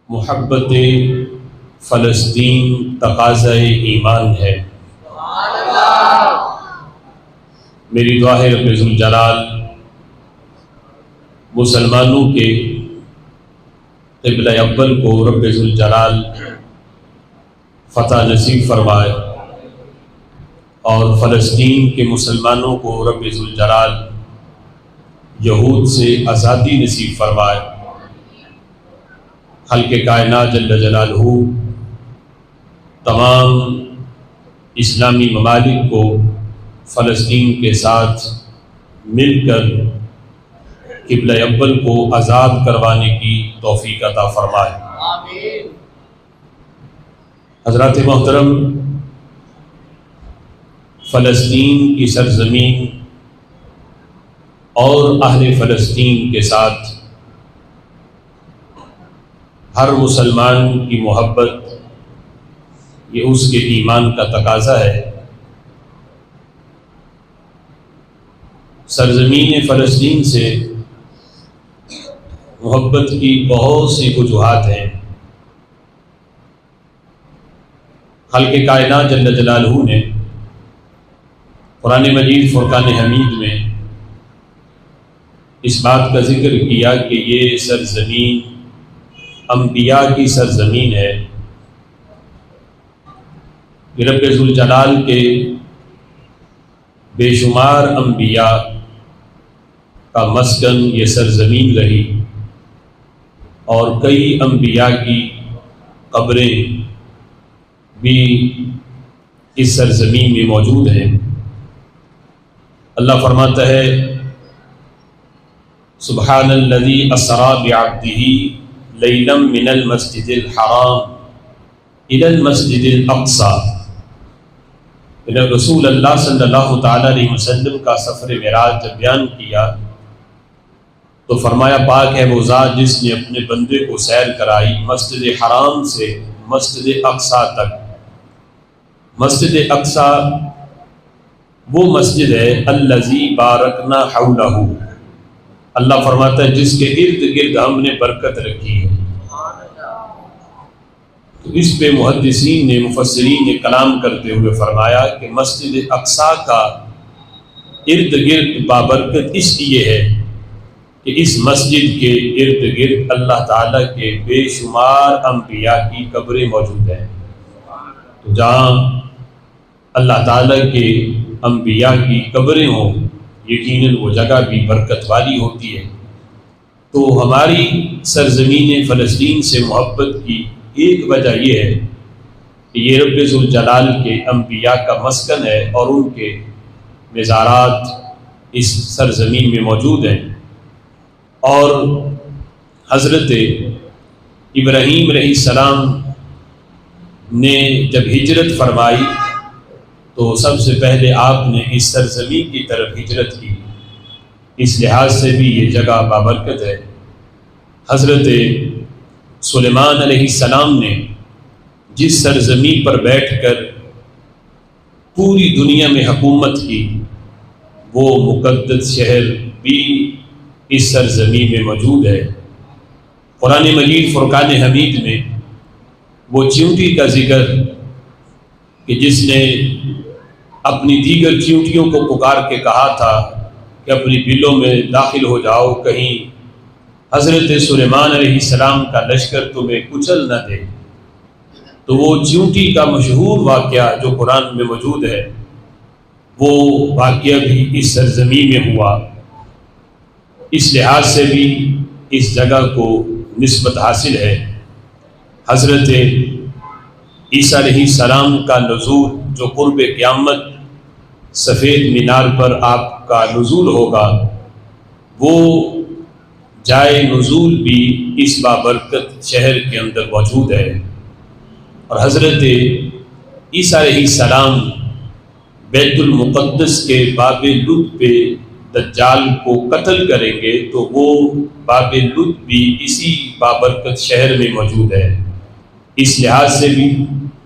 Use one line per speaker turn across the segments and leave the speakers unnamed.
محبت فلسطین تقاضۂ ایمان ہے۔ میری دعا ہے رب ذوالجلال مسلمانوں کے قبلہ اول کو رب ذوالجلال فتح نصیب فرمائے اور فلسطین کے مسلمانوں کو رب ذوالجلال یہود سے آزادی نصیب فرمائے۔ خالق کائنات جل جلالہ تمام اسلامی ممالک کو فلسطین کے ساتھ مل کر قبلہ اول کو آزاد کروانے کی توفیق عطا فرمائے۔ آمین۔ حضرات محترم، فلسطین کی سرزمین اور اہل فلسطین کے ساتھ ہر مسلمان کی محبت یہ اس کے ایمان کا تقاضا ہے۔ سرزمین فلسطین سے محبت کی بہت سی وجوہات ہیں۔ خالق کائنات جل جلالہ نے قرآن مجید فرقان حمید میں اس بات کا ذکر کیا کہ یہ سرزمین انبیاء کی سرزمین ہے۔ رب ذوالجلال کے بے شمار انبیاء کا مسکن یہ سرزمین رہی اور کئی انبیاء کی قبریں بھی اس سرزمین میں موجود ہیں۔ اللہ فرماتا ہے سبحان الذی اسری بعبدہ لیلا من المسجد الحرام الی المسجد الاقصی۔ رسول اللہ صلی اللہ تعالی علیہ وسلم کا سفر معراج جب بیان کیا تو فرمایا پاک ہے وہ ذات جس نے اپنے بندے کو سیر کرائی مسجد حرام سے مسجد اقصی تک۔ مسجد اقصی وہ مسجد ہے الذی بارکنا حولہ، اللہ فرماتا ہے جس کے ارد گرد ہم نے برکت رکھی ہے۔ تو اس پہ محدثین نے مفسرین نے کلام کرتے ہوئے فرمایا کہ مسجد اقصی کا ارد گرد بابرکت اس لیے ہے کہ اس مسجد کے ارد گرد اللہ تعالیٰ کے بے شمار انبیاء کی قبریں موجود ہیں۔ تو جہاں اللہ تعالیٰ کے انبیاء کی قبریں ہوں یقیناً وہ جگہ بھی برکت والی ہوتی ہے۔ تو ہماری سرزمین فلسطین سے محبت کی ایک وجہ یہ ہے کہ یہ رب ذوالجلال کے انبیاء کا مسکن ہے اور ان کے مزارات اس سرزمین میں موجود ہیں۔ اور حضرت ابراہیم علیہ السلام نے جب ہجرت فرمائی تو سب سے پہلے آپ نے اس سرزمین کی طرف ہجرت کی، اس لحاظ سے بھی یہ جگہ بابرکت ہے۔ حضرت سلیمان علیہ السلام نے جس سرزمین پر بیٹھ کر پوری دنیا میں حکومت کی وہ مقدس شہر بھی اس سرزمین میں موجود ہے۔ قرآن مجید فرقان حمید میں وہ چیونٹی کا ذکر کہ جس نے اپنی دیگر چیونٹیوں کو پکار کے کہا تھا کہ اپنی بلوں میں داخل ہو جاؤ کہیں حضرت سلیمان علیہ السلام کا لشکر تمہیں کچل نہ دے، تو وہ چیونٹی کا مشہور واقعہ جو قرآن میں موجود ہے وہ واقعہ بھی اس سرزمین میں ہوا۔ اس لحاظ سے بھی اس جگہ کو نسبت حاصل ہے۔ حضرت عیسیٰ علیہ السلام کا نزول جو قرب قیامت سفید مینار پر آپ کا نزول ہوگا وہ جائے نزول بھی اس بابرکت شہر کے اندر موجود ہے۔ اور حضرت عیسیٰ علیہ السلام بیت المقدس کے باب لد پہ دجال کو قتل کریں گے تو وہ باب لد بھی اسی بابرکت شہر میں موجود ہے۔ اس لحاظ سے بھی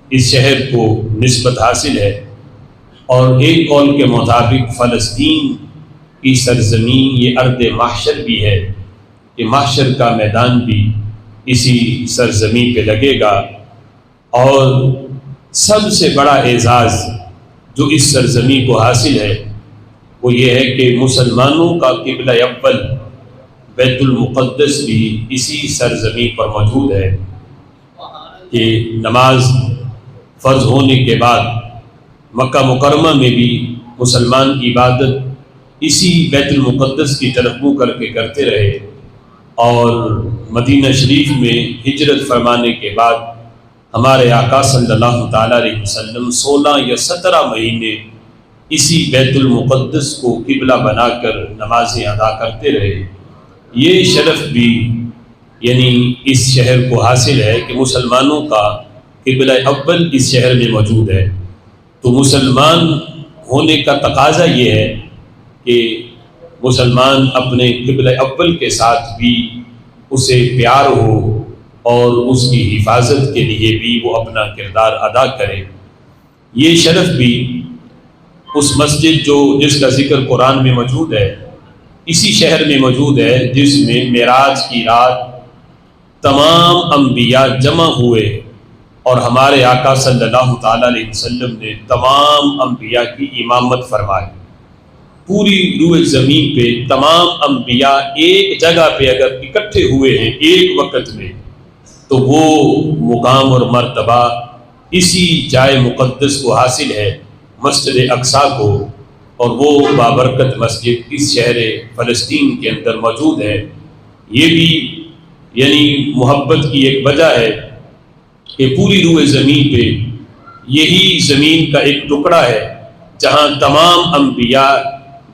اس شہر کو نسبت حاصل ہے۔ اور ایک قول کے مطابق فلسطین کی سرزمین یہ ارض محشر بھی ہے کہ محشر کا میدان بھی اسی سرزمین پہ لگے گا، اور سب سے بڑا اعزاز جو اس سرزمین کو حاصل ہے وہ یہ ہے کہ مسلمانوں کا قبلہ اول بیت المقدس بھی اسی سرزمین پر موجود ہے، کہ نماز فرض ہونے کے بعد مکہ مکرمہ میں بھی مسلمان عبادت اسی بیت المقدس کی طرف منہ کر کے کرتے رہے، اور مدینہ شریف میں ہجرت فرمانے کے بعد ہمارے آقا صلی اللہ تعالیٰ علیہ وسلم 16 یا 17 مہینے اسی بیت المقدس کو قبلہ بنا کر نمازیں ادا کرتے رہے۔ یہ شرف بھی یعنی اس شہر کو حاصل ہے کہ مسلمانوں کا قبلہ اول اس شہر میں موجود ہے۔ تو مسلمان ہونے کا تقاضا یہ ہے کہ مسلمان اپنے قبلہ اول کے ساتھ بھی اسے پیار ہو اور اس کی حفاظت کے لیے بھی وہ اپنا کردار ادا کرے۔ یہ شرف بھی اس مسجد جس کا ذکر قرآن میں موجود ہے اسی شہر میں موجود ہے، جس میں معراج کی رات تمام انبیاء جمع ہوئے اور ہمارے آقا صلی اللہ تعالیٰ علیہ وسلم نے تمام انبیاء کی امامت فرمائی۔ پوری روئے زمین پہ تمام انبیاء ایک جگہ پہ اگر اکٹھے ہوئے ہیں ایک وقت میں، تو وہ مقام اور مرتبہ اسی جائے مقدس کو حاصل ہے، مسجد اقصیٰ کو، اور وہ بابرکت مسجد اس شہر فلسطین کے اندر موجود ہے۔ یہ بھی یعنی محبت کی ایک وجہ ہے کہ پوری روئے زمین پہ یہی زمین کا ایک ٹکڑا ہے جہاں تمام انبیاء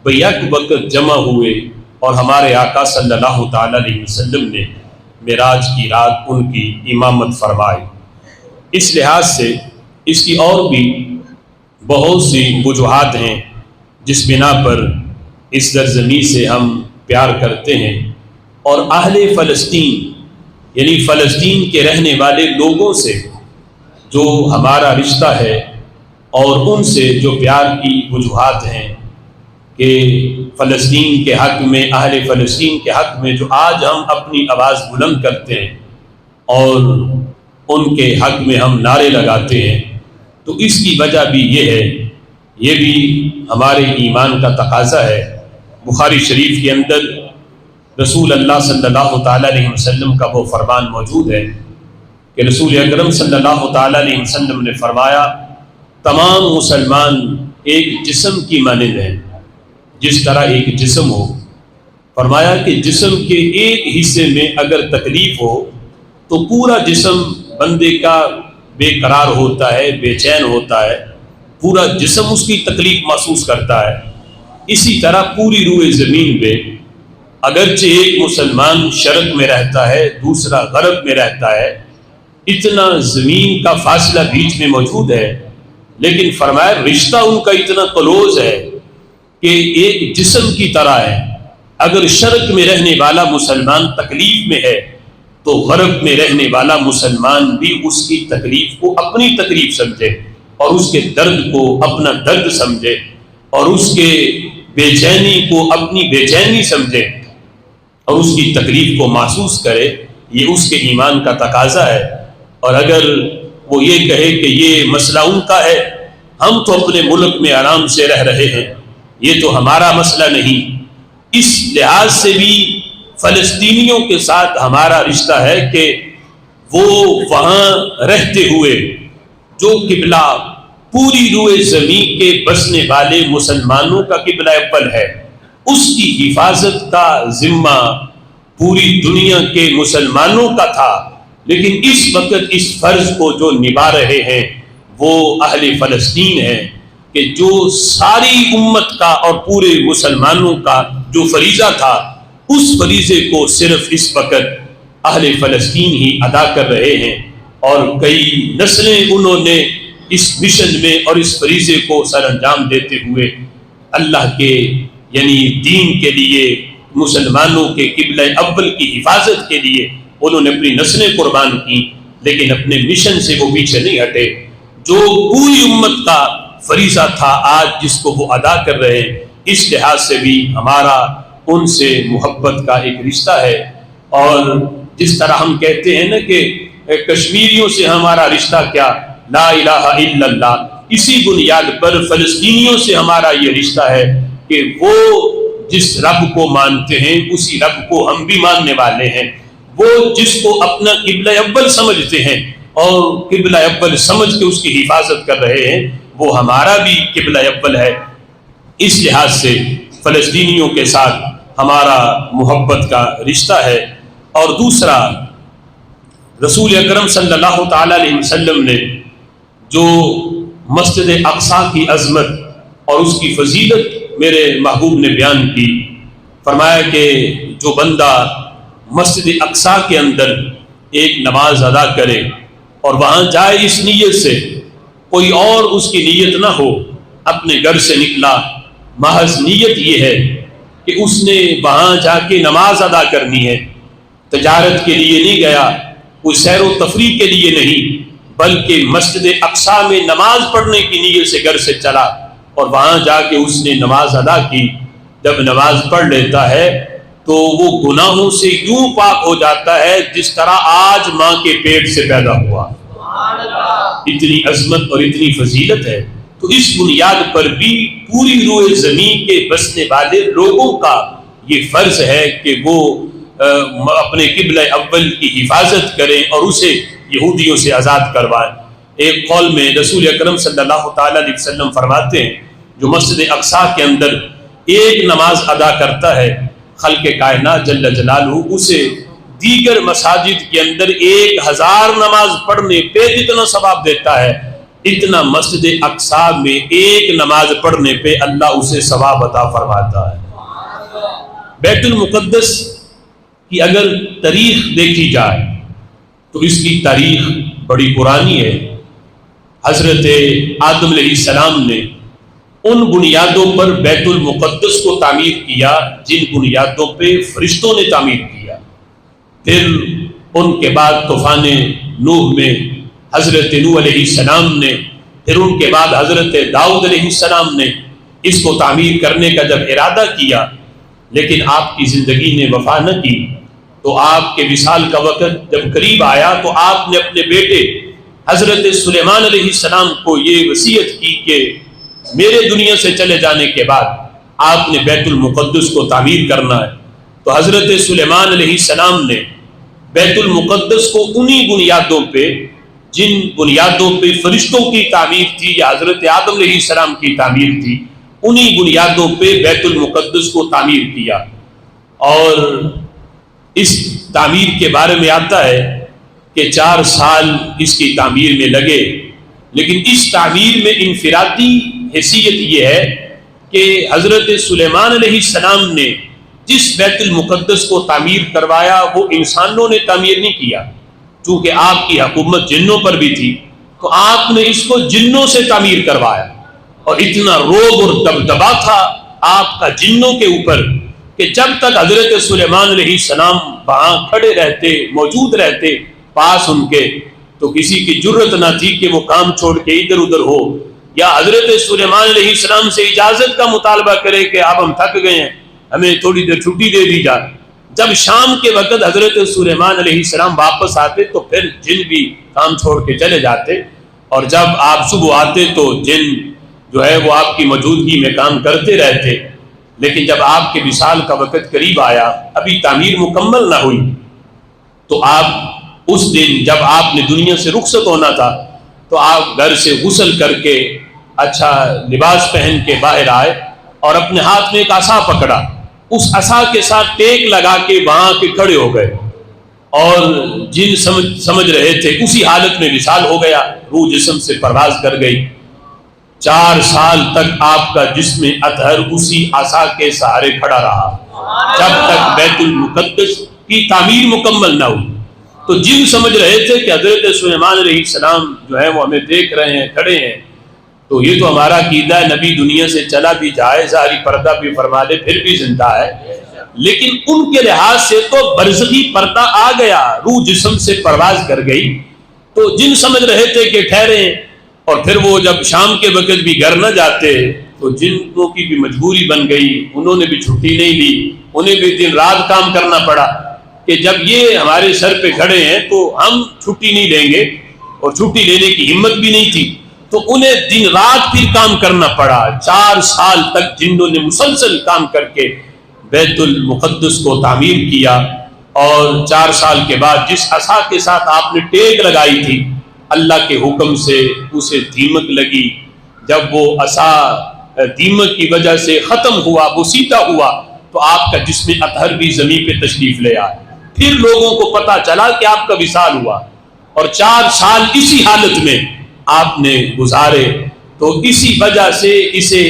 بیک وقت جمع ہوئے اور ہمارے آقا صلی اللہ تعالیٰ علیہ وسلم نے معراج کی رات ان کی امامت فرمائی۔ اس لحاظ سے اس کی اور بھی بہت سی وجوہات ہیں جس بنا پر اس سرزمین سے ہم پیار کرتے ہیں، اور اہل فلسطین یعنی فلسطین کے رہنے والے لوگوں سے جو ہمارا رشتہ ہے اور ان سے جو پیار کی وجوہات ہیں کہ فلسطین کے حق میں، اہل فلسطین کے حق میں جو آج ہم اپنی آواز بلند کرتے ہیں اور ان کے حق میں ہم نعرے لگاتے ہیں، تو اس کی وجہ بھی یہ ہے، یہ بھی ہمارے ایمان کا تقاضا ہے۔ بخاری شریف کے اندر رسول اللہ صلی اللہ تعالیٰ علیہ وسلم کا وہ فرمان موجود ہے کہ رسول اکرم صلی اللہ تعالیٰ علیہ وسلم نے فرمایا، تمام مسلمان ایک جسم کی مانند ہیں، جس طرح ایک جسم ہو۔ فرمایا کہ جسم کے ایک حصے میں اگر تکلیف ہو تو پورا جسم بندے کا بے قرار ہوتا ہے، بے چین ہوتا ہے، پورا جسم اس کی تکلیف محسوس کرتا ہے۔ اسی طرح پوری روئے زمین پہ اگرچہ ایک مسلمان شرق میں رہتا ہے، دوسرا غرب میں رہتا ہے، اتنا زمین کا فاصلہ بیچ میں موجود ہے، لیکن فرمایا رشتہ ان کا اتنا کلوز ہے کہ ایک جسم کی طرح ہے۔ اگر شرق میں رہنے والا مسلمان تکلیف میں ہے تو غرب میں رہنے والا مسلمان بھی اس کی تکلیف کو اپنی تکلیف سمجھے اور اس کے درد کو اپنا درد سمجھے اور اس کے بے چینی کو اپنی بے چینی سمجھے اور اس کی تکلیف کو محسوس کرے۔ یہ اس کے ایمان کا تقاضا ہے۔ اور اگر وہ یہ کہے کہ یہ مسئلہ ان کا ہے، ہم تو اپنے ملک میں آرام سے رہ رہے ہیں، یہ تو ہمارا مسئلہ نہیں، اس لحاظ سے بھی فلسطینیوں کے ساتھ ہمارا رشتہ ہے کہ وہ وہاں رہتے ہوئے جو قبلہ پوری روئے زمین کے بسنے والے مسلمانوں کا قبلہ اول ہے، اس کی حفاظت کا ذمہ پوری دنیا کے مسلمانوں کا تھا، لیکن اس وقت اس فرض کو جو نبھا رہے ہیں وہ اہل فلسطین ہیں کہ جو ساری امت کا اور پورے مسلمانوں کا جو فریضہ تھا اس فریضے کو صرف اس وقت اہل فلسطین ہی ادا کر رہے ہیں، اور کئی نسلیں انہوں نے اس مشن میں اور اس فریضے کو سر انجام دیتے ہوئے اللہ کے یعنی دین کے لیے، مسلمانوں کے قبلہ اول کی حفاظت کے لیے انہوں نے اپنی نسلیں قربان کی، لیکن اپنے مشن سے وہ پیچھے نہیں ہٹے۔ جو پوری امت کا فریضہ تھا آج جس کو وہ ادا کر رہے ہیں، اس لحاظ سے بھی ہمارا ان سے محبت کا ایک رشتہ ہے۔ اور جس طرح ہم کہتے ہیں نا کہ کشمیریوں سے ہمارا رشتہ کیا، لا الہ الا اللہ، اسی بنیاد پر فلسطینیوں سے ہمارا یہ رشتہ ہے کہ وہ جس رب کو مانتے ہیں اسی رب کو ہم بھی ماننے والے ہیں، وہ جس کو اپنا قبلہ اول سمجھتے ہیں اور قبلہ اول سمجھ کے اس کی حفاظت کر رہے ہیں، وہ ہمارا بھی قبلہ اول ہے۔ اس لحاظ سے فلسطینیوں کے ساتھ ہمارا محبت کا رشتہ ہے۔ اور دوسرا، رسول اکرم صلی اللہ تعالی علیہ وسلم نے جو مسجد اقصیٰ کی عظمت اور اس کی فضیلت میرے محبوب نے بیان کی، فرمایا کہ جو بندہ مسجد اقصیٰ کے اندر ایک نماز ادا کرے اور وہاں جائے اس نیت سے، کوئی اور اس کی نیت نہ ہو، اپنے گھر سے نکلا محض نیت یہ ہے کہ اس نے وہاں جا کے نماز ادا کرنی ہے، تجارت کے لیے نہیں گیا، کوئی سیر و تفریح کے لیے نہیں، بلکہ مسجد اقصیٰ میں نماز پڑھنے کی نیت سے گھر سے چلا اور وہاں جا کے اس نے نماز ادا کی۔ جب نماز پڑھ لیتا ہے تو وہ گناہوں سے یوں پاک ہو جاتا ہے جس طرح آج ماں کے پیٹ سے پیدا ہوا۔ اتنی عظمت اور اتنی فضیلت ہے۔ تو اس بنیاد پر بھی پوری روئے زمین کے بسنے والے لوگوں کا یہ فرض ہے کہ وہ اپنے قبلہ اول کی حفاظت کریں اور اسے یہودیوں سے آزاد کروائیں۔ ایک قول میں رسول اکرم صلی اللہ تعالی علیہ وسلم فرماتے ہیں، جو مسجد اقصیٰ کے اندر ایک نماز ادا کرتا ہے، خلق کائنات جل جلالہ اسے دیگر مساجد کے اندر 1000 نماز پڑھنے پہ جتنا ثواب دیتا ہے، اتنا مسجد اقصیٰ میں ایک نماز پڑھنے پہ اللہ اسے ثواب عطا فرماتا ہے۔ بیت المقدس کی اگر تاریخ دیکھی جائے تو اس کی تاریخ بڑی پرانی ہے۔ حضرت آدم علیہ السلام نے ان بنیادوں پر بیت المقدس کو تعمیر کیا جن بنیادوں پہ فرشتوں نے تعمیر کیا۔ پھر ان کے بعد طوفان نوح میں حضرت نوح علیہ السلام نے، پھر ان کے بعد حضرت داؤد علیہ السلام نے اس کو تعمیر کرنے کا جب ارادہ کیا، لیکن آپ کی زندگی نے وفا نہ کی، تو آپ کے وصال کا وقت جب قریب آیا تو آپ نے اپنے بیٹے حضرت سلیمان علیہ السلام کو یہ وصیت کی کہ میرے دنیا سے چلے جانے کے بعد آپ نے بیت المقدس کو تعمیر کرنا ہے۔ تو حضرت سلیمان علیہ السلام نے بیت المقدس کو انہی بنیادوں پہ، جن بنیادوں پہ فرشتوں کی تعمیر تھی یا حضرت آدم علیہ السلام کی تعمیر تھی، انہی بنیادوں پہ بیت المقدس کو تعمیر کیا۔ اور اس تعمیر کے بارے میں آتا ہے کہ 4 سال اس کی تعمیر میں لگے، لیکن اس تعمیر میں انفرادی حیثیت یہ ہے کہ حضرت سلیمان علیہ السلام نے جس بیت المقدس کو تعمیر کروایا وہ انسانوں نے تعمیر نہیں کیا، چونکہ آپ کی حکومت جنوں پر بھی تھی تو آپ نے اس کو جنوں سے تعمیر کروایا، اور اتنا روب اور دبدبا تھا آپ کا جنوں کے اوپر کہ جب تک حضرت سلیمان علیہ السلام وہاں کھڑے رہتے، موجود رہتے پاس ان کے، تو کسی کی جرت نہ تھی کہ وہ کام چھوڑ کے ادھر ادھر ہو یا حضرت سلیمان علیہ السلام سے اجازت کا مطالبہ کرے کہ اب ہم تھک گئے ہیں، ہمیں تھوڑی دیر چھٹی دے دی جائے۔ جب شام کے وقت حضرت سلیمان علیہ السلام واپس آتے تو پھر جن بھی کام چھوڑ کے چلے جاتے، اور جب آپ صبح آتے تو جن جو ہے وہ آپ کی موجودگی میں کام کرتے رہتے۔ لیکن جب آپ کے وصال کا وقت قریب آیا، ابھی تعمیر مکمل نہ ہوئی، تو آپ اس دن جب آپ نے دنیا سے رخصت ہونا تھا تو آپ گھر سے غسل کر کے اچھا لباس پہن کے باہر آئے اور اپنے ہاتھ میں ایک عصا پکڑا، اس عصا کے ساتھ ٹیک لگا کے وہاں کے کھڑے ہو گئے، اور جن سمجھ رہے تھے اسی حالت میں وصال ہو گیا، روح جسم سے پرواز کر گئی۔ 4 سال تک آپ کا جسم اطہر اسی عصا کے سہارے کھڑا رہا جب تک بیت المقدس کی تعمیر مکمل نہ ہوئی۔ تو جن سمجھ رہے تھے کہ حضرت سلیمان علیہ السلام جو ہے وہ ہمیں دیکھ رہے ہیں، کھڑے ہیں، تو یہ تو ہمارا عقیدہ ہے نبی دنیا سے چلا بھی جائے، ظاہری پردہ بھی فرما دے، پھر بھی زندہ ہے، لیکن ان کے لحاظ سے تو برزخی پردہ آ گیا، روح جسم سے پرواز کر گئی۔ تو جن سمجھ رہے تھے کہ ٹھہرے، اور پھر وہ جب شام کے وقت بھی گھر نہ جاتے تو جن کی بھی مجبوری بن گئی، انہوں نے بھی چھٹی نہیں لی، انہیں بھی دن رات کام کرنا پڑا کہ جب یہ ہمارے سر پہ کھڑے ہیں تو ہم چھٹی نہیں لیں گے، اور چھٹی لینے کی ہمت بھی نہیں تھی، تو انہیں دن رات پھر کام کرنا پڑا۔ 4 سال تک جنہوں نے مسلسل کام کر کے بیت المقدس کو تعمیر کیا، اور 4 سال کے بعد جس عصا کے ساتھ آپ نے ٹیک لگائی تھی، اللہ کے حکم سے اسے دیمک لگی۔ جب وہ عصا دیمک کی وجہ سے ختم ہوا، وہ سیدھا ہوا، تو آپ کا جسم اطہر بھی زمین پہ تشریف لے آئے۔ پھر لوگوں کو پتا چلا کہ آپ کا وصال ہوا، اور 4 سال اسی حالت میں آپ نے گزارے۔ تو اسی وجہ سے اسے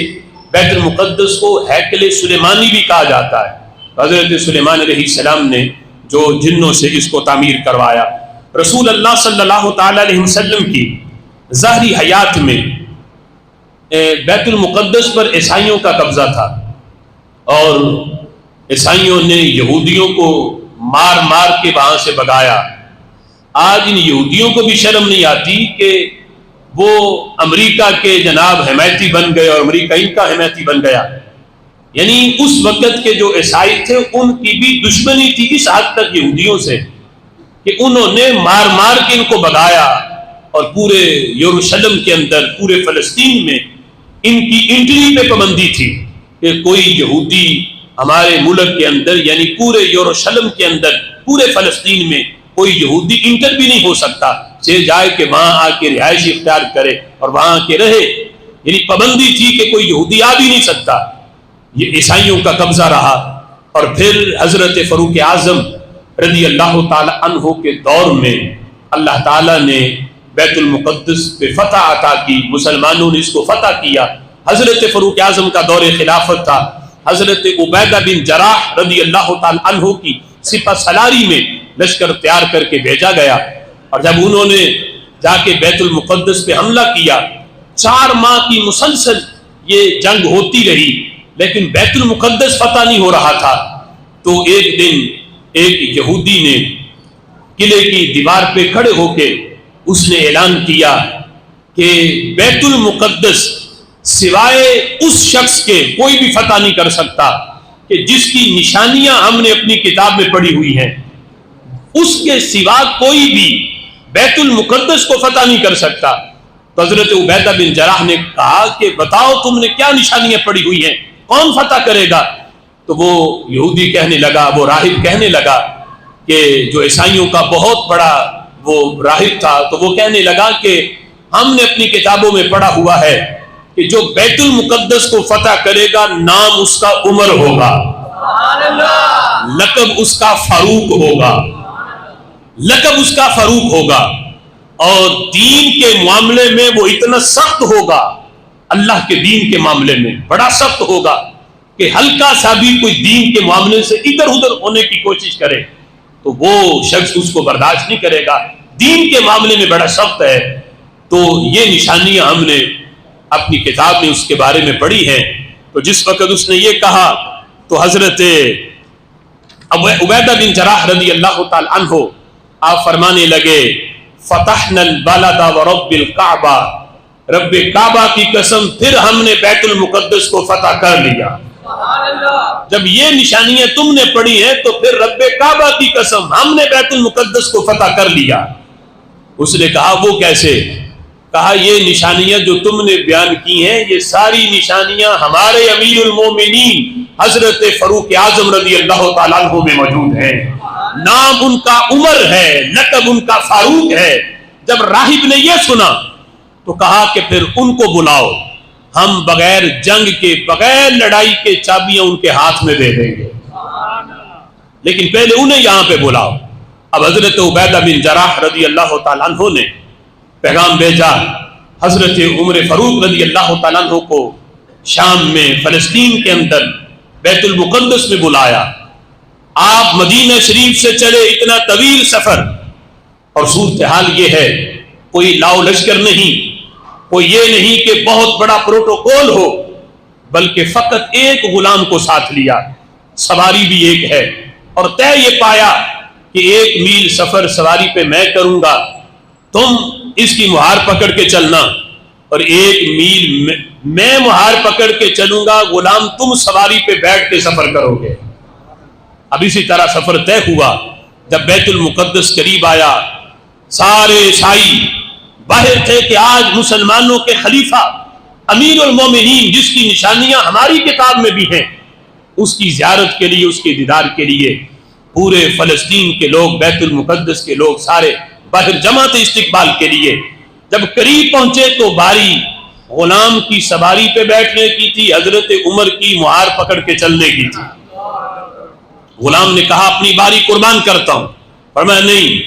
بیت المقدس کو ہیکل سلیمانی بھی کہا جاتا ہے۔ حضرت سلیمان علیہ السلام نے جو جنوں سے اس کو تعمیر کروایا۔ رسول اللہ صلی اللہ تعالی علیہ وسلم کی ظاہری حیات میں بیت المقدس پر عیسائیوں کا قبضہ تھا، اور عیسائیوں نے یہودیوں کو مار مار کے وہاں سے بھگایا۔ آج ان یہودیوں کو بھی شرم نہیں آتی کہ وہ امریکہ کے جناب حمایتی بن گئے، اور امریکہ ان کا حمایتی بن گیا۔ یعنی اس وقت کے جو عیسائی تھے ان کی بھی دشمنی تھی اس حد تک یہودیوں سے کہ انہوں نے مار مار کے ان کو بھگایا، اور پورے یروشلم کے اندر، پورے فلسطین میں ان کی انٹری پہ پابندی تھی کہ کوئی یہودی ہمارے ملک کے اندر، یعنی پورے یروشلم کے اندر، پورے فلسطین میں کوئی یہودی انٹر بھی نہیں ہو سکتا، سے جائے کہ وہاں آ کے رہائش اختیار کرے اور وہاں آ کے رہے۔ یعنی پابندی تھی کہ کوئی یہودی آ بھی نہیں سکتا۔ یہ عیسائیوں کا قبضہ رہا، اور پھر حضرت فاروق اعظم رضی اللہ تعالی عنہ کے دور میں اللہ تعالیٰ نے بیت المقدس پہ فتح عطا کی، مسلمانوں نے اس کو فتح کیا۔ حضرت فاروق اعظم کا دور خلافت تھا، حضرت عبیدہ بن جراح رضی اللہ تعالی عنہ کی سپہ سالاری میں لشکر تیار کر کے بھیجا گیا، اور جب انہوں نے جا کے بیت المقدس پہ حملہ کیا، 4 ماہ کی مسلسل یہ جنگ ہوتی رہی، لیکن بیت المقدس فتح نہیں ہو رہا تھا۔ تو ایک دن ایک یہودی نے قلعے کی دیوار پہ کھڑے ہو کے اس نے اعلان کیا کہ بیت المقدس سوائے اس شخص کے کوئی بھی فتح نہیں کر سکتا کہ جس کی نشانیاں ہم نے اپنی کتاب میں پڑھی ہوئی ہیں، اس کے سوا کوئی بھی بیت المقدس کو فتح نہیں کر سکتا۔ تو حضرت عبیدہ بن جراح نے کہا کہ بتاؤ تم نے کیا نشانیاں پڑھی ہوئی ہیں، کون فتح کرے گا؟ تو وہ یہودی کہنے لگا، وہ راہب کہنے لگا کہ جو عیسائیوں کا بہت بڑا وہ راہب تھا، تو وہ کہنے لگا کہ ہم نے اپنی کتابوں میں پڑھا ہوا ہے کہ جو بیت المقدس کو فتح کرے گا نام اس کا عمر ہوگا، لقب اس کا فاروق ہوگا، لقب اس کا فاروق ہوگا، اور دین کے معاملے میں وہ اتنا سخت ہوگا، اللہ کے دین کے معاملے میں بڑا سخت ہوگا کہ ہلکا سا بھی کوئی دین کے معاملے سے ادھر ادھر ہونے کی کوشش کرے تو وہ شخص اس کو برداشت نہیں کرے گا، دین کے معاملے میں بڑا سخت ہے۔ تو یہ نشانیاں ہم نے اپنی کتاب میں اس کے بارے میں پڑھی ہیں۔ تو جس وقت اس نے یہ کہا تو حضرت عبیدہ بن جراح رضی اللہ تعالی عنہ آپ فرمانے لگے، فتحنا البلد ورب الکعبہ، رب کعبہ کی قسم پھر ہم نے بیت المقدس کو فتح کر لیا۔ جب یہ نشانیاں تم نے پڑھی ہیں تو پھر رب کعبہ کی قسم ہم نے بیت المقدس کو فتح کر لیا۔ اس نے کہا وہ کیسے؟ کہا یہ نشانیاں جو تم نے بیان کی ہیں یہ ساری نشانیاں ہمارے امیر المومنین حضرت فاروق اعظم رضی اللہ تعالیٰ عنہ میں موجود ہیں، نام ان کا عمر ہے، لقب ان کا فاروق ہے۔ جب راہب نے یہ سنا تو کہا کہ پھر ان کو بلاؤ، ہم بغیر جنگ کے، بغیر لڑائی کے چابیاں ان کے ہاتھ میں دے دیں گے، لیکن پہلے انہیں یہاں پہ بلاؤ۔ اب حضرت عبیدہ بن جراح رضی اللہ تعالیٰ عنہ نے پیغام بھیجا، حضرت عمر فاروق رضی اللہ تعالیٰ عنہ کو شام میں فلسطین کے اندر بیت المقدس میں بلایا۔ آپ مدینہ شریف سے چلے اتنا طویل سفر، اور صورتحال یہ ہے کوئی لاؤ لشکر نہیں، کوئی یہ نہیں کہ بہت بڑا پروٹوکول ہو، بلکہ فقط ایک غلام کو ساتھ لیا، سواری بھی ایک ہے، اور طے یہ پایا کہ 1 میل سفر سواری پہ میں کروں گا، تم اس کی مہار پکڑ کے چلنا، اور 1 میل میں مہار پکڑ کے چلوں گا، غلام تم سواری پہ بیٹھ کے سفر کرو گے۔ اب اسی طرح سفر طے ہوا، جب بیت المقدس قریب آیا سارے عیسائی باہر تھے کہ آج مسلمانوں کے خلیفہ امیر المومنین جس کی نشانیاں ہماری کتاب میں بھی ہیں اس کی زیارت کے لیے، اس کے دیدار کے لیے پورے فلسطین کے لوگ، بیت المقدس کے لوگ سارے باہر جمع تھے استقبال کے لیے۔ جب قریب پہنچے تو باری غلام کی سواری پہ بیٹھنے کی تھی، حضرت عمر کی مہار پکڑ کے چلنے کی تھی۔ غلام نے کہا اپنی باری قربان کرتا ہوں، فرمایا نہیں۔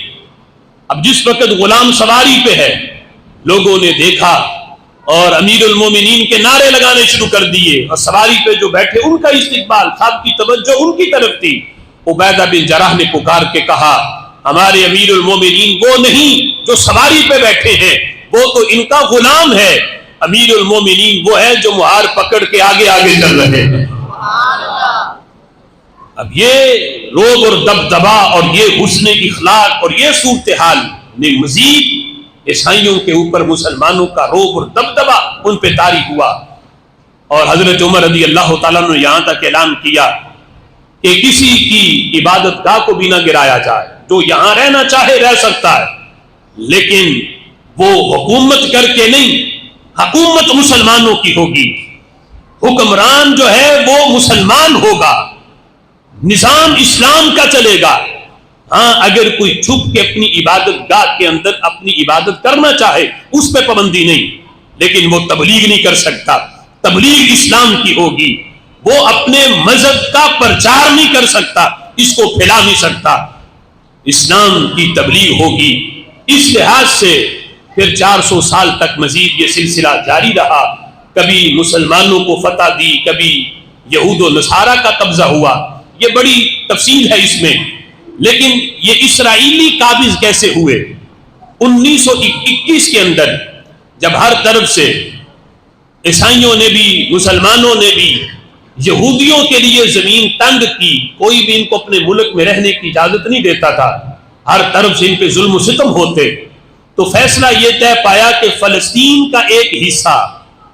اب جس وقت غلام سواری پہ ہے لوگوں نے دیکھا اور امیر المومنین کے نعرے لگانے شروع کر دیے، اور سواری پہ جو بیٹھے ان کا استقبال، سب کی توجہ ان کی طرف تھی۔ عبیدہ بن جراح نے پکار کے کہا ہمارے امیر المومنین وہ نہیں جو سواری پہ بیٹھے ہیں، وہ تو ان کا غلام ہے، امیر المومنین وہ ہے جو مہار پکڑ کے آگے آگے چل رہے ہیں۔ اب یہ روب اور دبدبا اور یہ حسن اخلاق اور یہ صورتحال نے مزید عیسائیوں کے اوپر مسلمانوں کا روب اور دبدبا ان پہ طاری ہوا، اور حضرت عمر رضی اللہ تعالیٰ نے یہاں تک اعلان کیا کہ کسی کی عبادت گاہ کو بھی نہ گرایا جائے، جو یہاں رہنا چاہے رہ سکتا ہے، لیکن وہ حکومت کر کے نہیں، حکومت مسلمانوں کی ہوگی، حکمران جو ہے وہ مسلمان ہوگا، نظام اسلام کا چلے گا۔ ہاں اگر کوئی چھپ کے اپنی عبادت گاہ کے اندر اپنی عبادت کرنا چاہے اس پہ پابندی نہیں، لیکن وہ تبلیغ نہیں کر سکتا، تبلیغ اسلام کی ہوگی، وہ اپنے مذہب کا پرچار نہیں کر سکتا، اس کو پھیلا نہیں سکتا، اسلام کی تبلیغ ہوگی۔ اس لحاظ سے پھر 400 سال تک مزید یہ سلسلہ جاری رہا، کبھی مسلمانوں کو فتح دی، کبھی یہود و نصارہ کا قبضہ ہوا، یہ بڑی تفصیل ہے اس میں۔ لیکن یہ اسرائیلی قابض کیسے ہوئے؟ 1921 کے اندر جب ہر طرف سے عیسائیوں نے بھی مسلمانوں نے بھی یہودیوں کے لیے زمین تنگ کی، کوئی بھی ان کو اپنے ملک میں رہنے کی اجازت نہیں دیتا تھا، ہر طرف سے ان پہ ظلم و ستم ہوتے، تو فیصلہ یہ طے پایا کہ فلسطین کا ایک حصہ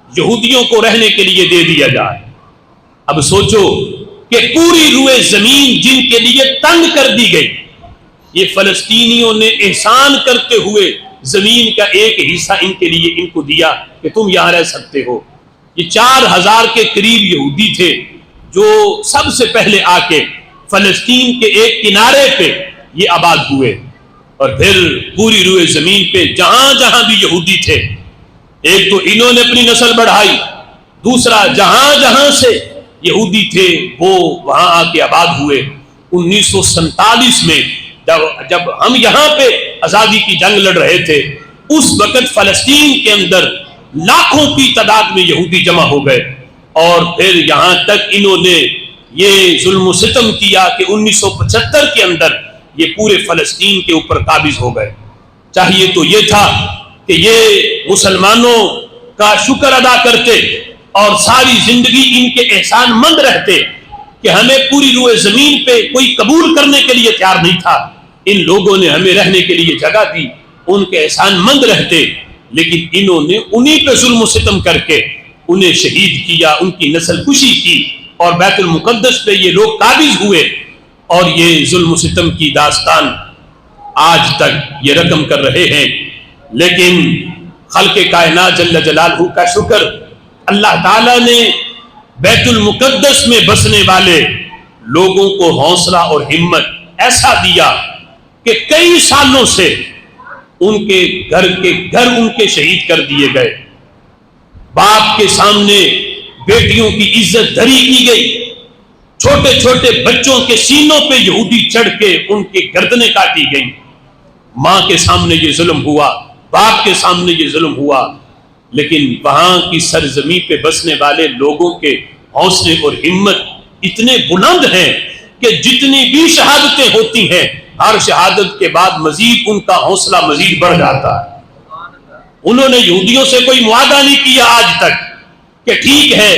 یہودیوں کو رہنے کے لیے دے دیا جائے۔ اب سوچو کہ پوری روئے زمین جن کے لیے تنگ کر دی گئی، یہ فلسطینیوں نے احسان کرتے ہوئے زمین کا ایک حصہ ان کے لیے ان کو دیا کہ تم یہاں رہ سکتے ہو۔ یہ 4000 کے قریب یہودی تھے جو سب سے پہلے آ کے فلسطین کے ایک کنارے پہ یہ آباد ہوئے، اور پھر پوری روئے زمین پہ جہاں جہاں بھی یہودی تھے، ایک تو انہوں نے اپنی نسل بڑھائی، دوسرا جہاں جہاں سے یہودی تھے وہ وہاں آ کے آباد ہوئے۔ 1947 میں جب ہم یہاں پہ آزادی کی جنگ لڑ رہے تھے، اس وقت فلسطین کے اندر لاکھوں کی تعداد میں یہودی جمع ہو گئے، اور پھر یہاں تک انہوں نے یہ ظلم و ستم کیا کہ 1975 کے اندر یہ پورے فلسطین کے اوپر قابض ہو گئے۔ چاہیے تو یہ تھا کہ یہ مسلمانوں کا شکر ادا کرتے اور ساری زندگی ان کے احسان مند رہتے کہ ہمیں پوری روئے زمین پہ کوئی قبول کرنے کے لیے تیار نہیں تھا، ان لوگوں نے ہمیں رہنے کے لیے جگہ دی، ان کے احسان مند رہتے، لیکن انہوں نے انہی پہ ظلم و ستم کر کے انہیں شہید کیا، ان کی نسل کشی کی، اور بیت المقدس پہ یہ لوگ قابض ہوئے، اور یہ ظلم و ستم کی داستان آج تک یہ رقم کر رہے ہیں۔ لیکن خلق کائنات جل جلالہ کا شکر، اللہ تعالیٰ نے بیت المقدس میں بسنے والے لوگوں کو حوصلہ اور ہمت ایسا دیا کہ کئی سالوں سے ان کے گھر ان کے شہید کر دیے گئے، باپ کے سامنے بیٹیوں کی عزت دھری کی گئی، چھوٹے چھوٹے بچوں کے سینوں پہ یہودی چڑھ کے ان کی گردنیں کاٹی گئیں، ماں کے سامنے یہ ظلم ہوا، باپ کے سامنے یہ ظلم ہوا، لیکن وہاں کی سرزمین پہ بسنے والے لوگوں کے حوصلے اور ہمت اتنے بلند ہیں کہ جتنی بھی شہادتیں ہوتی ہیں ہر شہادت کے بعد مزید ان کا حوصلہ مزید بڑھ جاتا ہے۔ انہوں نے یہودیوں سے کوئی معاہدہ نہیں کیا آج تک کہ ٹھیک ہے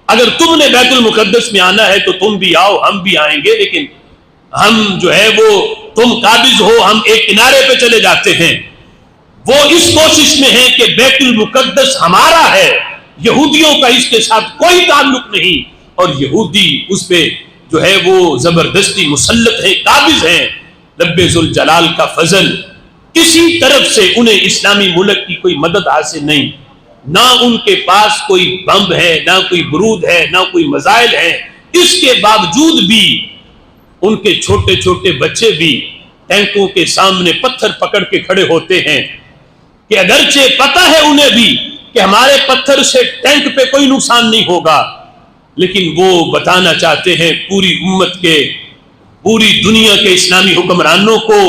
اگر تم نے بیت المقدس میں آنا ہے تو تم بھی آؤ، ہم بھی آئیں گے، لیکن ہم جو ہے وہ تم قابض ہو، ہم ایک کنارے پہ چلے جاتے ہیں۔ وہ اس کوشش میں ہیں کہ بیت المقدس ہمارا ہے، یہودیوں کا اس کے ساتھ کوئی تعلق نہیں، اور یہودی اس پہ جو ہے وہ زبردستی مسلط ہیں، قابض ہیں۔ رب ذوالجلال کا فضل، کسی طرف سے انہیں اسلامی ملک کی کوئی مدد حاصل نہیں، نہ ان کے پاس کوئی بم ہے، نہ کوئی برود ہے، نہ کوئی میزائل ہے۔ اس کے باوجود بھی ان کے چھوٹے چھوٹے بچے بھی ٹینکوں کے سامنے پتھر پکڑ کے کھڑے ہوتے ہیں کہ اگرچہ پتہ ہے انہیں بھی کہ ہمارے پتھر سے ٹینک پہ کوئی نقصان نہیں ہوگا، لیکن وہ بتانا چاہتے ہیں پوری امت کے، پوری دنیا کے اسلامی حکمرانوں کو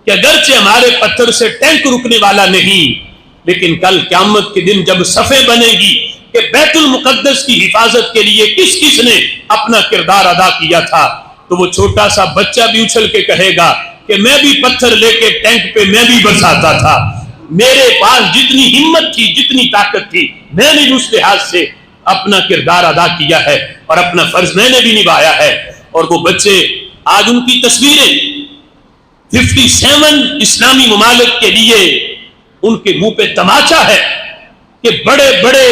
کہ اگرچہ ہمارے پتھر سے ٹینک رکنے والا نہیں، لیکن کل قیامت کے دن جب صفیں بنے گی کہ بیت المقدس کی حفاظت کے لیے کس کس نے اپنا کردار ادا کیا تھا، تو وہ چھوٹا سا بچہ بھی اچھل کے کہے گا کہ میں بھی پتھر لے کے ٹینک پہ میں بھی برساتا تھا، میرے پاس جتنی ہمت تھی، جتنی طاقت تھی، میں نے اس لحاظ سے اپنا کردار ادا کیا ہے اور اپنا فرض میں نے بھی نبھایا ہے۔ اور وہ بچے آج ان کی تصویریں 57 اسلامی ممالک کے لیے ان کے منہ پہ تماچا ہے کہ بڑے بڑے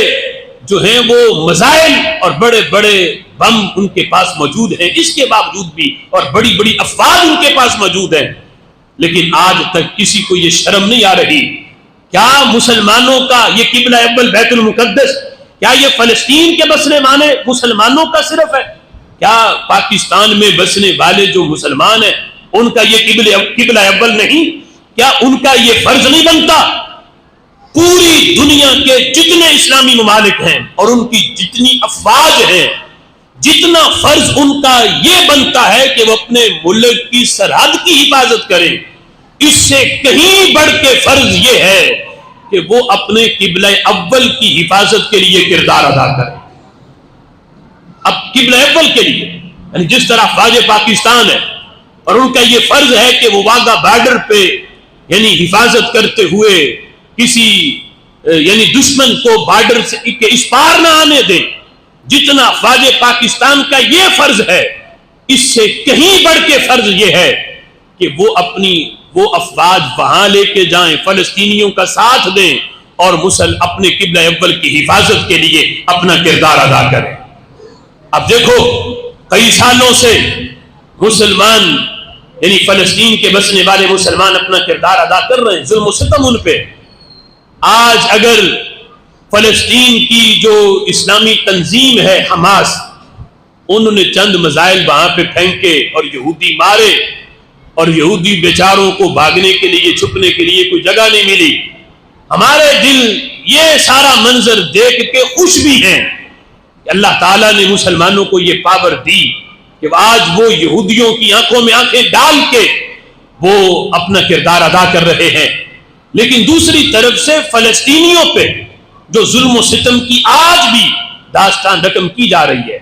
جو ہیں وہ میزائل اور بڑے بڑے بم ان کے پاس موجود ہیں، اس کے باوجود بھی، اور بڑی بڑی افواج ان کے پاس موجود ہیں، لیکن آج تک کسی کو یہ شرم نہیں آ رہی۔ کیا مسلمانوں کا یہ قبلہ اول بیت المقدس، کیا یہ فلسطین کے بسنے والے مسلمانوں کا صرف ہے؟ کیا پاکستان میں بسنے والے جو مسلمان ہیں ان کا یہ قبلہ اول نہیں؟ کیا ان کا یہ فرض نہیں بنتا؟ پوری دنیا کے جتنے اسلامی ممالک ہیں اور ان کی جتنی افواج ہیں، جتنا فرض ان کا یہ بنتا ہے کہ وہ اپنے ملک کی سرحد کی حفاظت کریں، اس سے کہیں بڑھ کے فرض یہ ہے کہ وہ اپنے قبلہ اول کی حفاظت کے لیے کردار ادا کریں۔ اب قبلہ اول کے لیے یعنی جس طرح افواج پاکستان ہے اور ان کا یہ فرض ہے کہ وہ واگا بارڈر پہ یعنی حفاظت کرتے ہوئے کسی یعنی دشمن کو بارڈر سے اس پار نہ آنے دیں، جتنا افواج پاکستان کا یہ فرض ہے، اس سے کہیں بڑھ کے فرض یہ ہے کہ وہ افواج وہاں لے کے جائیں، فلسطینیوں کا ساتھ دیں اور اپنے قبلہ اول کی حفاظت کے لیے اپنا کردار ادا کریں۔ اب دیکھو کئی سالوں سے مسلمان یعنی فلسطین کے بسنے والے مسلمان اپنا کردار ادا کر رہے ہیں، ظلم و ستم ان پہ۔ آج اگر فلسطین کی جو اسلامی تنظیم ہے حماس، انہوں نے چند میزائل وہاں پہ پھینکے اور یہودی مارے اور یہودی بیچاروں کو بھاگنے کے لیے، چھپنے کے لیے کوئی جگہ نہیں ملی، ہمارے دل یہ سارا منظر دیکھ کے خوش بھی ہیں کہ اللہ تعالیٰ نے مسلمانوں کو یہ پاور دی کہ آج وہ یہودیوں کی آنکھوں میں آنکھیں ڈال کے وہ اپنا کردار ادا کر رہے ہیں۔ لیکن دوسری طرف سے فلسطینیوں پہ جو ظلم و ستم کی آج بھی داستان رقم کی جا رہی ہے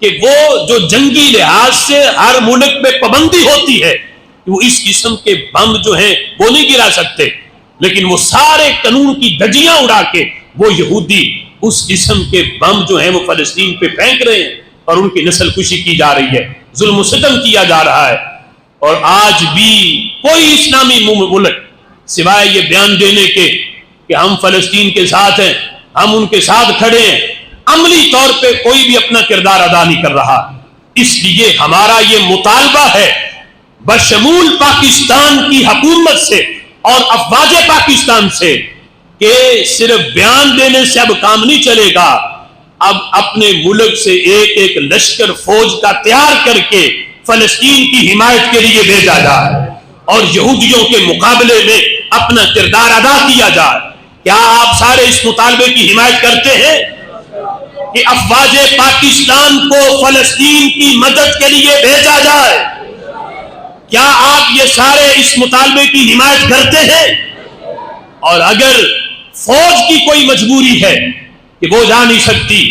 کہ وہ جو جنگی لحاظ سے ہر ملک پہ پابندی ہوتی ہے کہ وہ اس قسم کے بم جو ہیں وہ نہیں گرا سکتے، لیکن وہ سارے قانون کی دھجیاں اڑا کے وہ یہودی اس قسم کے بم جو ہیں وہ فلسطین پہ پھینک رہے ہیں اور ان کی نسل کشی کی جا رہی ہے، ظلم و ستم کیا جا رہا ہے۔ اور آج بھی کوئی اسلامی ملک سوائے یہ بیان دینے کے کہ ہم فلسطین کے ساتھ ہیں، ہم ان کے ساتھ کھڑے ہیں، عملی طور پہ کوئی بھی اپنا کردار ادا نہیں کر رہا۔ اس لیے ہمارا یہ مطالبہ ہے بشمول پاکستان کی حکومت سے اور افواج پاکستان سے کہ صرف بیان دینے سے اب کام نہیں چلے گا، اب اپنے ملک سے ایک ایک لشکر فوج کا تیار کر کے فلسطین کی حمایت کے لیے بھیجا جائے اور یہودیوں کے مقابلے میں اپنا کردار ادا کیا جائے۔ کیا آپ سارے اس مطالبے کی حمایت کرتے ہیں کہ افواج پاکستان کو فلسطین کی مدد کے لیے بھیجا جائے؟ کیا آپ یہ سارے اس مطالبے کی حمایت کرتے ہیں؟ اور اگر فوج کی کوئی مجبوری ہے کہ وہ جا نہیں سکتی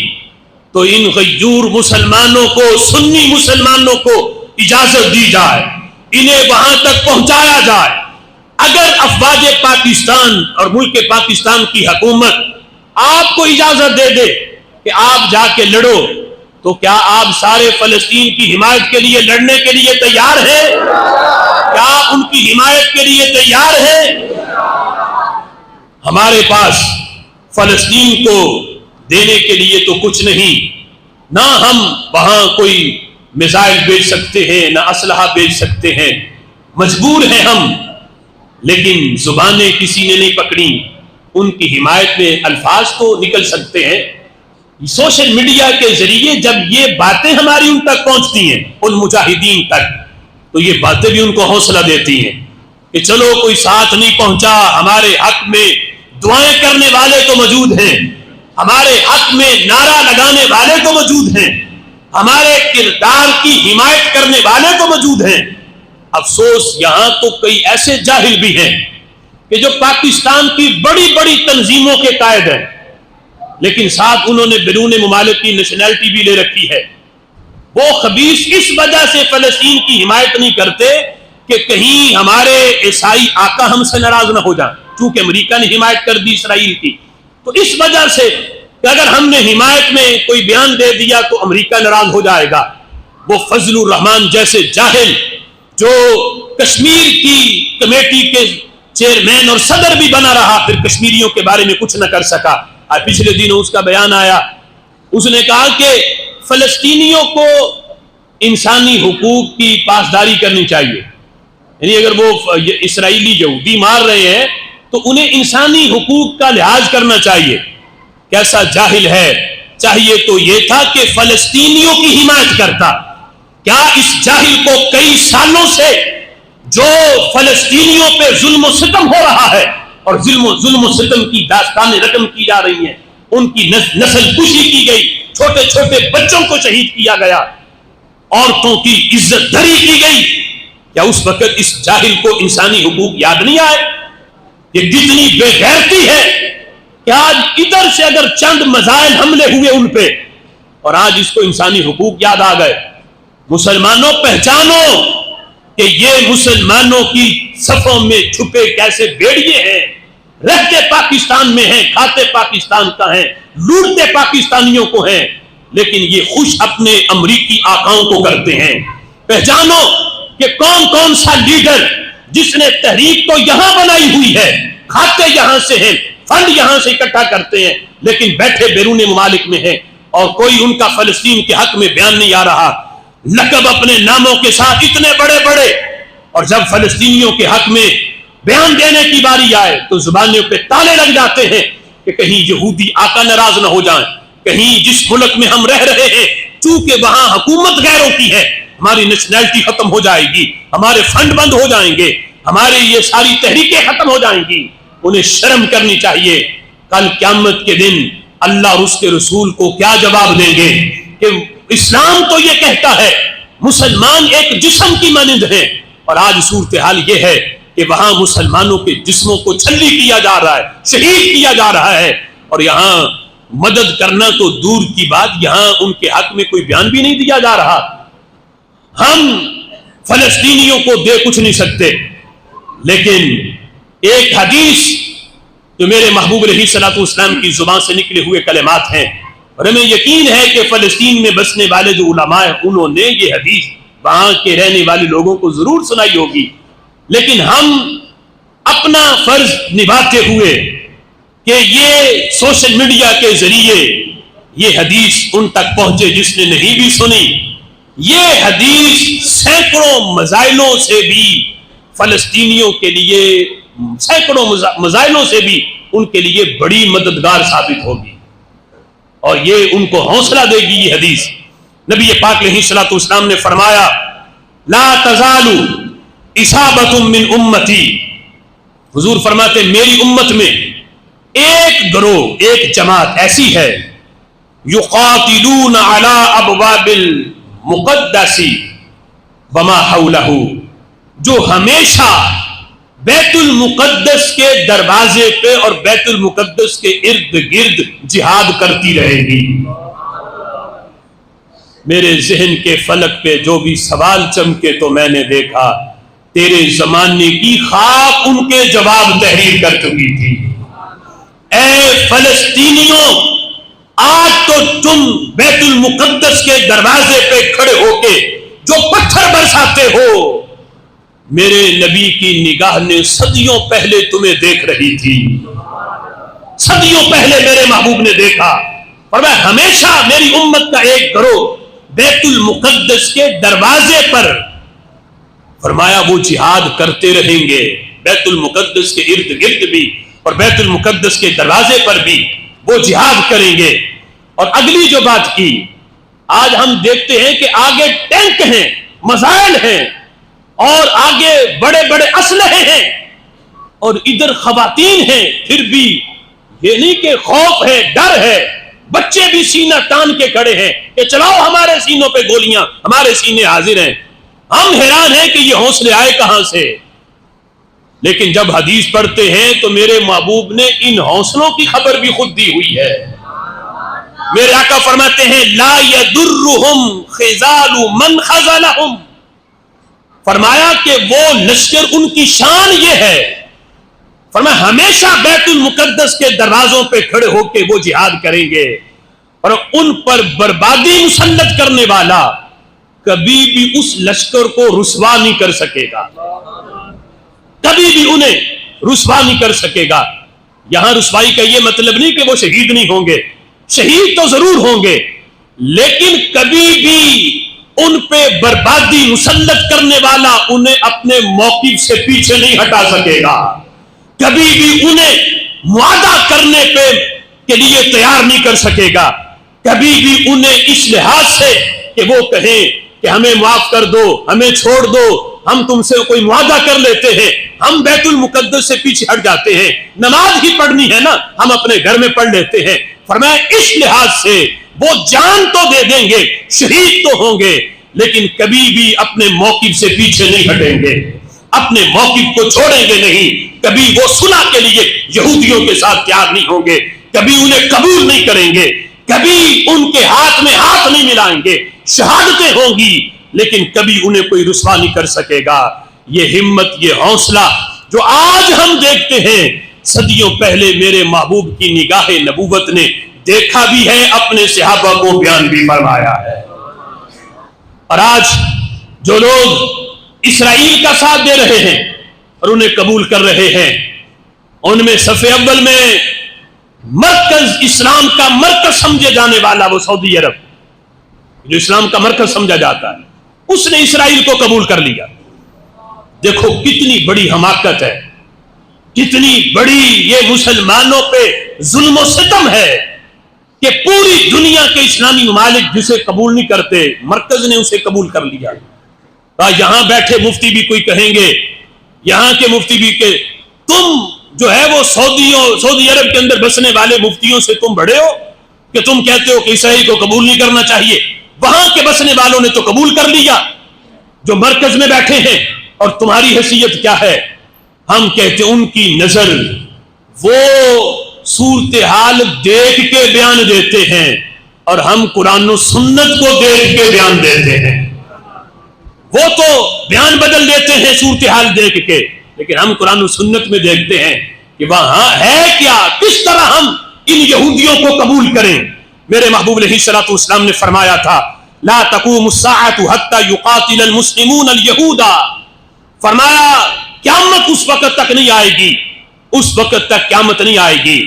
تو ان غیور مسلمانوں کو، سنی مسلمانوں کو اجازت دی جائے، انہیں وہاں تک پہنچایا جائے۔ اگر افواج پاکستان اور ملک پاکستان کی حکومت آپ کو اجازت دے دے کہ آپ جا کے لڑو، تو کیا آپ سارے فلسطین کی حمایت کے لیے لڑنے کے لیے تیار ہیں؟ کیا آپ ان کی حمایت کے لیے تیار ہیں؟ ہمارے پاس فلسطین کو دینے کے لیے تو کچھ نہیں، نہ ہم وہاں کوئی میزائل بیچ سکتے ہیں، نہ اسلحہ بیچ سکتے ہیں، مجبور ہیں ہم، لیکن زبانیں کسی نے نہیں پکڑی. ان کی حمایت میں الفاظ تو نکل سکتے ہیں. سوشل میڈیا کے ذریعے جب یہ باتیں ہماری ان تک پہنچتی ہیں، ان مجاہدین تک، تو یہ باتیں بھی ان کو حوصلہ دیتی ہیں کہ چلو کوئی ساتھ نہیں پہنچا، ہمارے حق میں دعائیں کرنے والے تو موجود ہیں، ہمارے حق میں نعرہ لگانے والے تو موجود ہیں، ہمارے کردار کی حمایت کرنے والے تو موجود ہیں. افسوس یہاں تو کئی ایسے جاہل بھی ہیں کہ جو پاکستان کی بڑی بڑی تنظیموں کے قائد ہیں، لیکن ساتھ انہوں نے بیرون ممالک کی نیشنلٹی بھی لے رکھی ہے. وہ خبیث اس وجہ سے فلسطین کی حمایت نہیں کرتے کہ کہیں ہمارے عیسائی آقا ہم سے ناراض نہ ہو جائیں، چونکہ امریکہ نے حمایت کر دی اسرائیل کی، تو اس وجہ سے کہ اگر ہم نے حمایت میں کوئی بیان دے دیا تو امریکہ ناراض ہو جائے گا. وہ فضل الرحمان جیسے جاہل جو کشمیر کی کمیٹی کے چیئرمین اور صدر بھی بنا رہا، پھر کشمیریوں کے بارے میں کچھ نہ کر سکا. پچھلے دنوں اس کا بیان آیا، اس نے کہا کہ فلسطینیوں کو انسانی حقوق کی پاسداری کرنی چاہیے، یعنی اگر وہ اسرائیلی یہودی مار رہے ہیں تو انہیں انسانی حقوق کا لحاظ کرنا چاہیے. کیسا جاہل ہے! چاہیے تو یہ تھا کہ فلسطینیوں کی حمایت کرتا. کیا اس جاہل کو کئی سالوں سے جو فلسطینیوں پہ ظلم و ستم ہو رہا ہے اور ظلم و ستم کی داستانیں رقم کی جا رہی ہیں، ان کی نسل کشی کی گئی، چھوٹے چھوٹے بچوں کو شہید کیا گیا، عورتوں کی عزت دری کی گئی، کیا اس وقت اس جاہل کو انسانی حقوق یاد نہیں آئے؟ یہ کتنی بے غیرتی ہے کہ آج ادھر سے اگر چند میزائل حملے ہوئے ان پہ اور آج اس کو انسانی حقوق یاد آ گئے. مسلمانوں پہچانو کہ یہ مسلمانوں کی صفوں میں چھپے کیسے بیڑیے ہیں، رہتے پاکستان میں ہیں، کھاتے پاکستان کا ہیں، لوٹتے پاکستانیوں کو ہیں، لیکن یہ خوش اپنے امریکی آقاؤں کو کرتے ہیں. پہچانو کہ کون کون سا لیڈر جس نے تحریک تو یہاں بنائی ہوئی ہے، کھاتے یہاں سے ہیں، فنڈ یہاں سے اکٹھا کرتے ہیں، لیکن بیٹھے بیرون ممالک میں ہیں اور کوئی ان کا فلسطین کے حق میں بیان نہیں آ رہا. لقب اپنے ناموں کے ساتھ اتنے بڑے بڑے، اور جب فلسطینیوں کے حق میں بیان دینے کی باری آئے تو زبانوں پہ تالے لگ جاتے ہیں کہ کہیں یہودی آقا ناراض نہ ہو جائیں، کہیں جس ملک میں ہم رہ رہے ہیں چونکہ وہاں حکومت غیروں کی ہے ہماری نیشنلٹی ختم ہو جائے گی، ہمارے فنڈ بند ہو جائیں گے، ہمارے یہ ساری تحریکیں ختم ہو جائیں گی. انہیں شرم کرنی چاہیے. کل قیامت کے دن اللہ اور اس کے رسول کو کیا جواب دیں گے کہ اسلام تو یہ کہتا ہے مسلمان ایک جسم کی مانند ہے، اور آج صورتحال یہ ہے کہ وہاں مسلمانوں کے جسموں کو چھلی کیا جا رہا ہے، شہید کیا جا رہا ہے، اور یہاں مدد کرنا تو دور کی بات، یہاں ان کے حق میں کوئی بیان بھی نہیں دیا جا رہا. ہم فلسطینیوں کو دے کچھ نہیں سکتے، لیکن ایک حدیث جو میرے محبوب علیہ الصلوۃ والسلام کی زبان سے نکلے ہوئے کلمات ہیں، اور ہمیں یقین ہے کہ فلسطین میں بسنے والے جو علماء ہیں انہوں نے یہ حدیث وہاں کے رہنے والے لوگوں کو ضرور سنائی ہوگی، لیکن ہم اپنا فرض نبھاتے ہوئے کہ یہ سوشل میڈیا کے ذریعے یہ حدیث ان تک پہنچے جس نے نہیں بھی سنی. یہ حدیث سینکڑوں مزائلوں سے بھی فلسطینیوں کے لیے، سینکڑوں مزائلوں سے بھی ان کے لیے بڑی مددگار ثابت ہوگی، اور یہ ان کو حوصلہ دے گی. یہ حدیث نبی پاک علیہ الصلوۃ والسلام نے فرمایا لا تزال اصابۃ من امتی، حضور فرماتے میری امت میں ایک گروہ، ایک جماعت ایسی ہے یقاتلون علی ابواب المقدس وما حولہ، جو ہمیشہ بیت المقدس کے دروازے پہ اور بیت المقدس کے ارد گرد جہاد کرتی رہے گی. میرے ذہن کے فلک پہ جو بھی سوال چمکے تو میں نے دیکھا تیرے زمانے کی خاک ان کے جواب تحریر کر چکی تھی. اے فلسطینیوں، آج تو تم بیت المقدس کے دروازے پہ کھڑے ہو کے جو پتھر برساتے ہو، میرے نبی کی نگاہ نے صدیوں پہلے تمہیں دیکھ رہی تھی، صدیوں پہلے میرے محبوب نے دیکھا. اور میں ہمیشہ میری امت کا ایک گروہ بیت المقدس کے دروازے پر فرمایا وہ جہاد کرتے رہیں گے بیت المقدس کے ارد گرد بھی اور بیت المقدس کے دروازے پر بھی وہ جہاد کریں گے۔ اور اگلی جو بات کی، آج ہم دیکھتے ہیں کہ آگے ٹینک ہیں، میزائل ہیں اور آگے بڑے بڑے اسلحے ہیں اور ادھر خواتین ہیں، پھر بھی یہ نہیں کہ خوف ہے، ڈر ہے، بچے بھی سینہ تان کے کھڑے ہیں کہ چلاؤ ہمارے سینوں پہ گولیاں، ہمارے سینے حاضر ہیں۔ ہم حیران ہیں کہ یہ حوصلے آئے کہاں سے؟ لیکن جب حدیث پڑھتے ہیں تو میرے محبوب نے ان حوصلوں کی خبر بھی خود دی ہوئی ہے۔ میرے آقا فرماتے ہیں لا یضرہم خذال من خذلہم، فرمایا کہ وہ لشکر، ان کی شان یہ ہے، فرمایا ہمیشہ بیت المقدس کے دروازوں پہ کھڑے ہو کے وہ جہاد کریں گے اور ان پر بربادی مسلط کرنے والا کبھی بھی اس لشکر کو رسوا نہیں کر سکے گا، کبھی بھی انہیں رسوا نہیں کر سکے گا۔ یہاں رسوائی کا یہ مطلب نہیں کہ وہ شہید نہیں ہوں گے، شہید تو ضرور ہوں گے، لیکن کبھی بھی ان پہ بربادی مسلط کرنے والا انہیں اپنے موقف سے پیچھے نہیں ہٹا سکے گا، کبھی بھی انہیں معاہدہ کرنے پہ کے لیے تیار نہیں کر سکے گا، کبھی بھی انہیں اس لحاظ سے کہ وہ کہیں کہ ہمیں معاف کر دو، ہمیں چھوڑ دو، ہم تم سے کوئی معاہدہ کر لیتے ہیں، ہم بیت المقدس سے پیچھے ہٹ جاتے ہیں، نماز ہی پڑھنی ہے نا ہم اپنے گھر میں پڑھ لیتے ہیں۔ فرمایا اس لحاظ سے وہ جان تو دے دیں گے، شہید تو ہوں گے، لیکن کبھی بھی اپنے موقف سے پیچھے نہیں ہٹیں گے، اپنے موقف کو چھوڑیں گے نہیں، کبھی وہ صلح کے لیے یہودیوں کے ساتھ تیار نہیں ہوں گے، کبھی انہیں قبول نہیں کریں گے، کبھی ان کے ہاتھ میں ہاتھ نہیں ملائیں گے، شہادتیں ہوں گی لیکن کبھی انہیں کوئی رسوا نہیں کر سکے گا۔ یہ ہمت، یہ حوصلہ جو آج ہم دیکھتے ہیں، صدیوں پہلے میرے محبوب کی نگاہ نبوت نے دیکھا بھی ہے، اپنے صحابہ کو بیان بھی فرمایا ہے۔ اور آج جو لوگ اسرائیل کا ساتھ دے رہے ہیں اور انہیں قبول کر رہے ہیں، ان میں صف اول میں مرکز، اسلام کا مرکز سمجھے جانے والا وہ سعودی عرب، جو اسلام کا مرکز سمجھا جاتا ہے، اس نے اسرائیل کو قبول کر لیا۔ دیکھو کتنی بڑی حماقت ہے، کتنی بڑی یہ مسلمانوں پہ ظلم و ستم ہے کہ پوری دنیا کے اسلامی ممالک جسے قبول نہیں کرتے، مرکز نے اسے قبول کر لیا۔ یہاں بیٹھے مفتی بھی کوئی کہیں گے، یہاں کے مفتی بھی کہ تم جو ہے وہ سعودی عرب کے اندر بسنے والے مفتیوں سے تم بڑے ہو کہ تم کہتے ہو کہ اسرائیل کو قبول نہیں کرنا چاہیے، وہاں کے بسنے والوں نے تو قبول کر لیا جو مرکز میں بیٹھے ہیں، اور تمہاری حیثیت کیا ہے؟ ہم کہتے ہیں ان کی نظر وہ صورتحال دیکھ کے بیان دیتے ہیں اور ہم قرآن و سنت کو دیکھ کے بیان دیتے ہیں۔ وہ تو بیان بدل دیتے ہیں صورتحال دیکھ کے، لیکن ہم قرآن و سنت میں دیکھتے ہیں کہ وہاں ہے کیا، کس طرح ہم ان یہودیوں کو قبول کریں۔ میرے محبوب علیہ الصلوۃ والسلام نے فرمایا تھا لا تقوم الساعة حتى يقاتل المسلمون اليهود، فرمایا قیامت اس وقت تک نہیں آئے گی، اس وقت تک قیامت نہیں آئے گی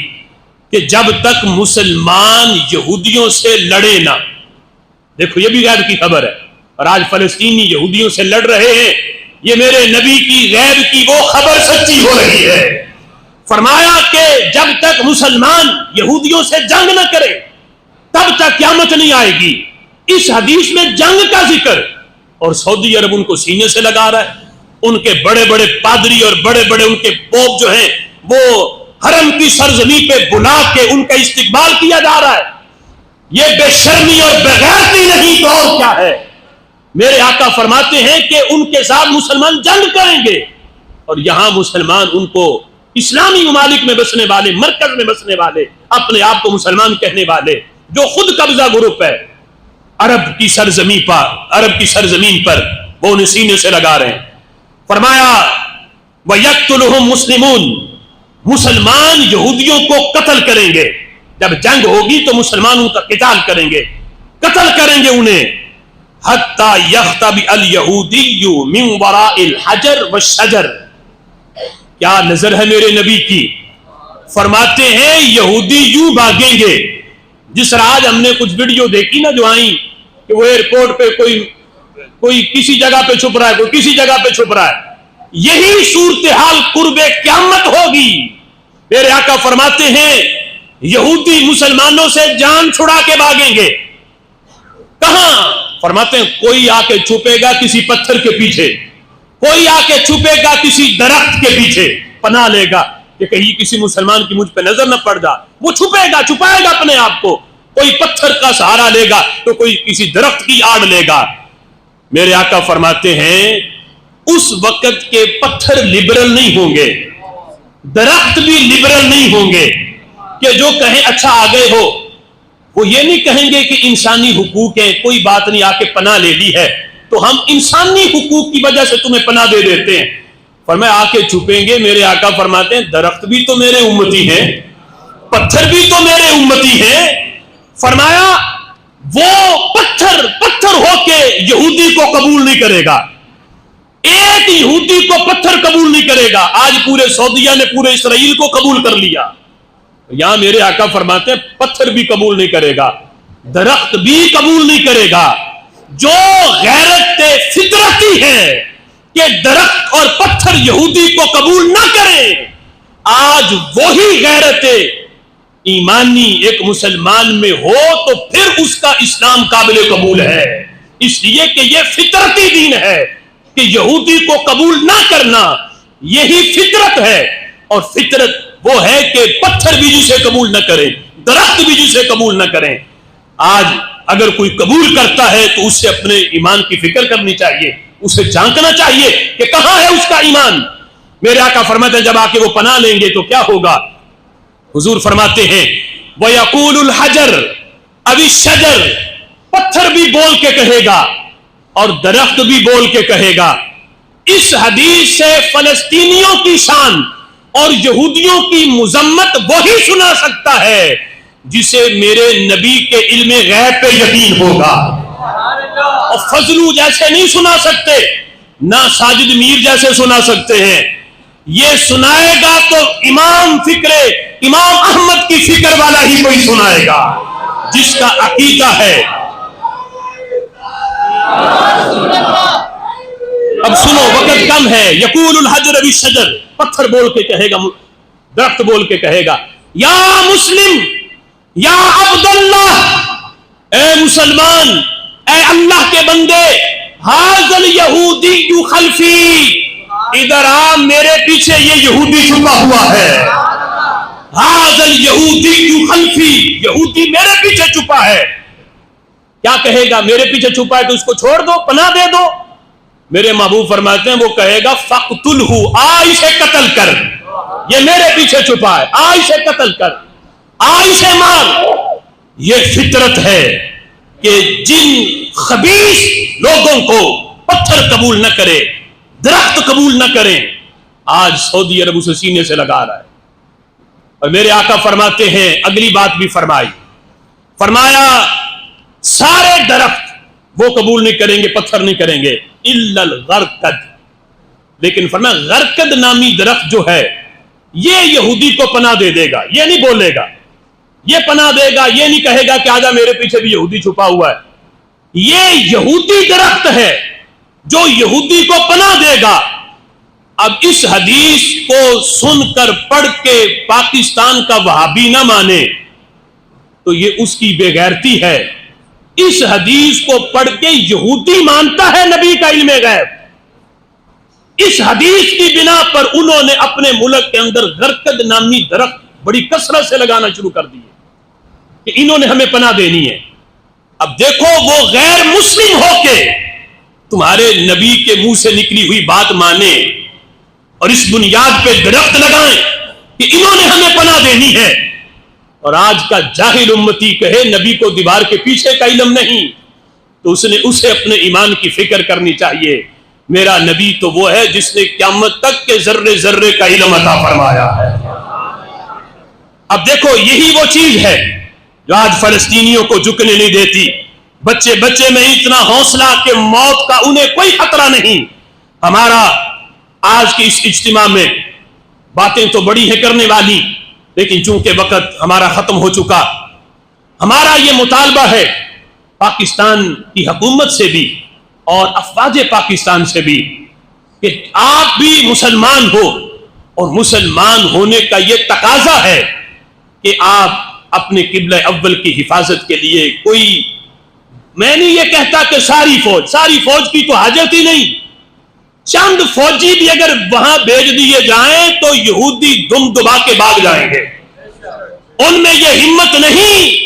کہ جب تک مسلمان یہودیوں سے لڑے نہ۔ دیکھو یہ بھی غیب کی خبر ہے، اور آج فلسطینی یہودیوں سے لڑ رہے ہیں، یہ میرے نبی کی غیب کی وہ خبر سچی ہو رہی ہے۔ فرمایا کہ جب تک مسلمان یہودیوں سے جنگ نہ کرے تب تک قیامت نہیں آئے گی۔ اس حدیث میں جنگ کا ذکر، اور سعودی عرب ان کو سینے سے لگا رہا ہے، ان کے بڑے بڑے پادری اور بڑے بڑے ان کے پوپ جو ہیں وہ حرم کی سرزمین پہ بلا کے ان کا استقبال کیا جا رہا ہے۔ یہ بے شرمی اور بغیرتی نہیں تو اور کیا ہے؟ میرے آقا فرماتے ہیں کہ ان کے ساتھ مسلمان جنگ کریں گے، اور یہاں مسلمان ان کو اسلامی ممالک میں بسنے والے، مرکز میں بسنے والے، اپنے آپ کو مسلمان کہنے والے، جو خود قبضہ گروپ ہے عرب کی سرزمین پر وہ انہیں سینے سے لگا رہے ہیں۔ فرمایا وَيَقْتُلُهُمْ مُسْلِمُونَ، مسلمان یہودیوں کو قتل کریں گے، جب جنگ ہوگی تو مسلمان ان کا قتال کریں گے، قتل کریں گے انہیں، حَتَّى يَخْتَبِئَ الْيَهُودِيُّ مِنْ وَرَاءِ الْحَجَرِ وَالشَّجَرِ۔ کیا نظر ہے میرے نبی کی؟ فرماتے ہیں یہودی یوں بھاگیں گے، جس طرح آج ہم نے کچھ ویڈیو دیکھی نا جو آئیں کہ وہ ایئرپورٹ پہ کوئی کوئی کسی جگہ پہ چھپ رہا ہے، کوئی کسی جگہ پہ چھپ رہا ہے. یہی صورتحال قرب قیامت ہوگی. میرے آقا فرماتے ہیں یہودی مسلمانوں سے جان چھڑا کے بھاگیں گے. کہاں؟ فرماتے ہیں کوئی آ کے چھپے گا کسی پتھر کے پیچھے، کوئی آ کے چھپے گا کسی درخت کے پیچھے، پناہ لے گا کہ کہیں کسی مسلمان کی مجھ پہ نظر نہ پڑ جا. وہ چھپے گا، چھپائے گا اپنے آپ کو. کوئی پتھر کا سہارا لے گا تو کوئی کسی درخت کی آڑ لے گا. میرے آقا فرماتے ہیں اس وقت کے پتھر لبرل نہیں ہوں گے، درخت بھی لبرل نہیں ہوں گے کہ جو کہیں اچھا آ گئے ہو. وہ یہ نہیں کہیں گے کہ انسانی حقوق ہیں، کوئی بات نہیں، آ کے پناہ لے لی ہے تو ہم انسانی حقوق کی وجہ سے تمہیں پناہ دے دیتے ہیں. فرمایا آ کے چھپیں گے. میرے آقا فرماتے ہیں درخت بھی تو میرے امتی ہیں، پتھر بھی تو میرے امتی ہیں. فرمایا وہ پتھر ہو کے یہودی کو قبول نہیں کرے گا، ایک یہودی کو پتھر قبول نہیں کرے گا. آج پورے سعودیہ نے پورے اسرائیل کو قبول کر لیا. یہاں میرے آقا فرماتے ہیں پتھر بھی قبول نہیں کرے گا، درخت بھی قبول نہیں کرے گا. جو غیرت فطرتی ہے کہ درخت اور پتھر یہودی کو قبول نہ کریں، آج وہی غیرت ایمانی ایک مسلمان میں ہو تو پھر اس کا اسلام قابل قبول ہے. اس لیے کہ یہ فطرتی دین ہے کہ یہودی کو قبول نہ کرنا یہی فطرت ہے. اور فطرت وہ ہے کہ پتھر بھی جسے قبول نہ کریں، درخت بھی جسے قبول نہ کریں. آج اگر کوئی قبول کرتا ہے تو اس سے اپنے ایمان کی فکر کرنی چاہیے، اسے جھانکنا چاہیے کہ کہاں ہے اس کا ایمان. میرے آقا فرماتے ہیں جب آ کے وہ پناہ لیں گے تو کیا ہوگا؟ حضور فرماتے ہیں وَيَقُولُ الْحَجَرُ أَوِ الشَّجَرُ، پتھر بھی بول کے کہے گا اور درخت بھی بول کے کہے گا. اس حدیث سے فلسطینیوں کی شان اور یہودیوں کی مذمت وہی سنا سکتا ہے جسے میرے نبی کے علم غیب پہ یقین ہوگا. اور فضلو جیسے نہیں سنا سکتے، نہ ساجد میر جیسے سنا سکتے ہیں. یہ سنائے گا تو امام احمد کی فکر والا ہی کوئی سنائے گا جس کا عقیدہ ہے. اب سنو وقت کم ہے. یقول الحجر بالشجر، پتھر بول کے کہے گا، درخت بول کے کہے گا یا مسلم یا عبداللہ، اے مسلمان، اے اللہ کے بندے، حاضل یہودی خلفی، ادھر آ میرے پیچھے یہ یہودی چھپا ہوا ہے. حاضل یہودی خلفی، یہودی میرے پیچھے چھپا ہے. کیا کہے گا؟ میرے پیچھے چھپا ہے تو اس کو چھوڑ دو، پناہ دے دو. میرے محبوب فرماتے ہیں وہ کہے گا فَقْتُلْهُ، آ اسے قتل کر، یہ میرے پیچھے چھپا ہے، آ اسے قتل کر، آ اسے مار. یہ فطرت ہے کہ جن خبیث لوگوں کو پتھر قبول نہ کرے، درخت قبول نہ کریں، آج سعودی عرب اسے سینے سے لگا رہا ہے. اور میرے آقا فرماتے ہیں اگلی بات بھی فرمائی، فرمایا سارے درخت وہ قبول نہیں کریں گے، پتھر نہیں کریں گے، الا الغرقد، لیکن فرمایا غرقد نامی درخت جو ہے یہ یہودی کو پناہ دے دے گا. یہ نہیں بولے گا، یہ پناہ دے گا، یہ نہیں کہے گا کہ آجا میرے پیچھے بھی یہودی چھپا ہوا ہے. یہ یہودی درخت ہے جو یہودی کو پناہ دے گا. اب اس حدیث کو سن کر پڑھ کے پاکستان کا وہابی نہ مانے تو یہ اس کی بے غیرتی ہے. اس حدیث کو پڑھ کے یہودی مانتا ہے نبی کا علم غیب. اس حدیث کی بنا پر انہوں نے اپنے ملک کے اندر غرقد نامی درخت بڑی کثرت سے لگانا شروع کر دیے کہ انہوں نے ہمیں پناہ دینی ہے. اب دیکھو وہ غیر مسلم ہو کے تمہارے نبی کے منہ سے نکلی ہوئی بات مانے اور اس بنیاد پہ درخت لگائیں کہ انہوں نے ہمیں پناہ دینی ہے. اور آج کا جاہل امتی کہے نبی کو دیوار کے پیچھے کا علم نہیں تو اسے اپنے ایمان کی فکر کرنی چاہیے. میرا نبی تو وہ ہے جس نے قیامت تک کے ذرے ذرے کا علم عطا فرمایا ہے. اب دیکھو یہی وہ چیز ہے جو آج فلسطینیوں کو جھکنے نہیں دیتی. بچے بچے میں اتنا حوصلہ کہ موت کا انہیں کوئی خطرہ نہیں. ہمارا آج کے اس اجتماع میں باتیں تو بڑی ہیں کرنے والی، لیکن چونکہ وقت ہمارا ختم ہو چکا، ہمارا یہ مطالبہ ہے پاکستان کی حکومت سے بھی اور افواج پاکستان سے بھی کہ آپ بھی مسلمان ہو، اور مسلمان ہونے کا یہ تقاضا ہے کہ آپ اپنے قبلہ اول کی حفاظت کے لیے کوئی، میں نہیں یہ کہتا کہ ساری فوج کی تو حاجت ہی نہیں، چند فوجی بھی اگر وہاں بھیج دیے جائیں تو یہودی دم دبا کے بھاگ جائیں گے. ان میں یہ ہمت نہیں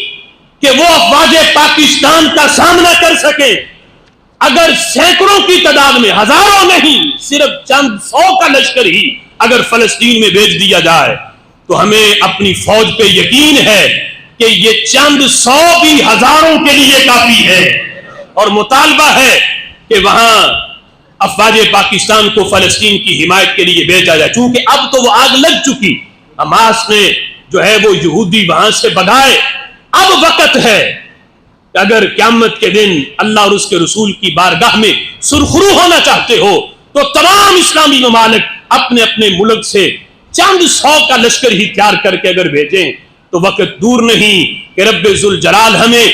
کہ وہ افواج پاکستان کا سامنا کر سکے. اگر سینکڑوں کی تعداد میں، ہزاروں نہیں، صرف چند 100 کا لشکر ہی اگر فلسطین میں بھیج دیا جائے تو ہمیں اپنی فوج پہ یقین ہے کہ یہ چند 100 بھی ہزاروں کے لیے کافی ہے. اور مطالبہ ہے کہ وہاں افواج پاکستان کو فلسطین کی حمایت کے لیے بھیجا جائے، چونکہ اب تو وہ آگ لگ چکی، حماس نے جو ہے وہ یہودی وہاں سے بھگائے. اب وقت ہے کہ اگر قیامت کے دن اللہ اور اس کے رسول کی بارگاہ میں سرخرو ہونا چاہتے ہو تو تمام اسلامی ممالک اپنے اپنے ملک سے چند 100 کا لشکر ہی تیار کر کے اگر بھیجیں تو وقت دور نہیں کہ رب ذوالجلال ہمیں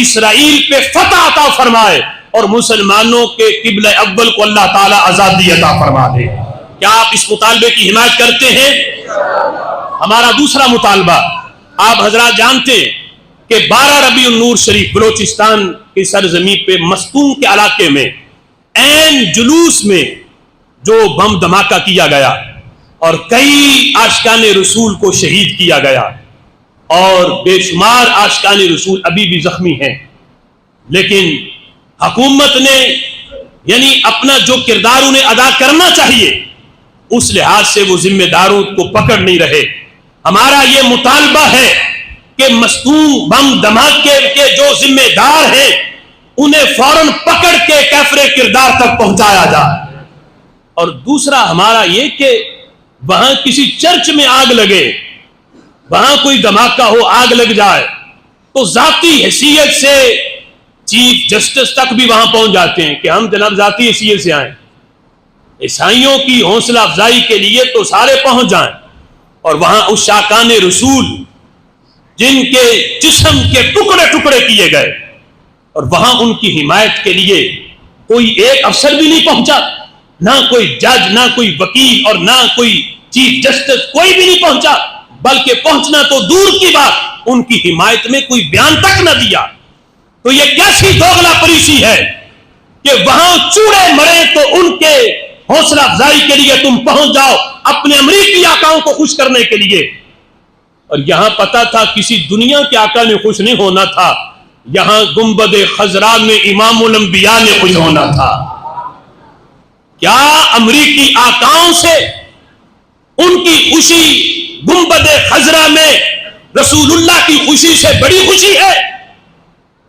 اسرائیل پہ فتح عطا فرمائے اور مسلمانوں کے قبلہ اول کو اللہ تعالی آزادی عطا فرما دے. کیا آپ اس مطالبے کی حمایت کرتے ہیں؟ ہمارا دوسرا مطالبہ، آپ حضرات جانتے ہیں کہ 12 ربیع النور شریف بلوچستان کی سرزمین پہ مستون کے علاقے میں عین جلوس میں جو بم دھماکہ کیا گیا اور کئی عاشقان رسول کو شہید کیا گیا اور بے شمار عاشقان رسول ابھی بھی زخمی ہیں، لیکن حکومت نے یعنی اپنا جو کردار انہیں ادا کرنا چاہیے اس لحاظ سے وہ ذمہ داروں کو پکڑ نہیں رہے. ہمارا یہ مطالبہ ہے کہ مصنوع بم دھماکے کے جو ذمہ دار ہیں انہیں فوراً پکڑ کے کیفر کردار تک پہنچایا جائے. اور دوسرا ہمارا یہ کہ وہاں کسی چرچ میں آگ لگے، وہاں کوئی دھماکہ ہو، آگ لگ جائے تو ذاتی حیثیت سے چیف جسٹس تک بھی وہاں پہنچ جاتے ہیں کہ ہم جناب ذاتی حیثیت سے آئیں. عیسائیوں کی حوصلہ افزائی کے لیے تو سارے پہنچ جائیں، اور وہاں اس شاکان رسول جن کے جسم کے ٹکڑے ٹکڑے کیے گئے اور وہاں ان کی حمایت کے لیے کوئی ایک افسر بھی نہیں پہنچا، نہ کوئی جج، نہ کوئی وکیل اور نہ کوئی چیف جسٹس، کوئی بھی نہیں پہنچا، بلکہ پہنچنا تو دور کی بات ان کی حمایت میں کوئی بیان تک نہ دیا. تو یہ کیسی دوغلا پریشی ہے کہ وہاں چوڑے مرے تو ان کے حوصلہ افزائی کے لیے تم پہنچ جاؤ اپنے امریکی آقاؤں کو خوش کرنے کے لیے. اور یہاں پتا تھا کسی دنیا کے آقا نے خوش نہیں ہونا تھا، یہاں گنبد خضرا میں امام الانبیاء نے خوش ہونا تھا. کیا امریکی آقاؤں سے ان کی خوشی گنبد خضرا میں رسول اللہ کی خوشی سے بڑی خوشی ہے؟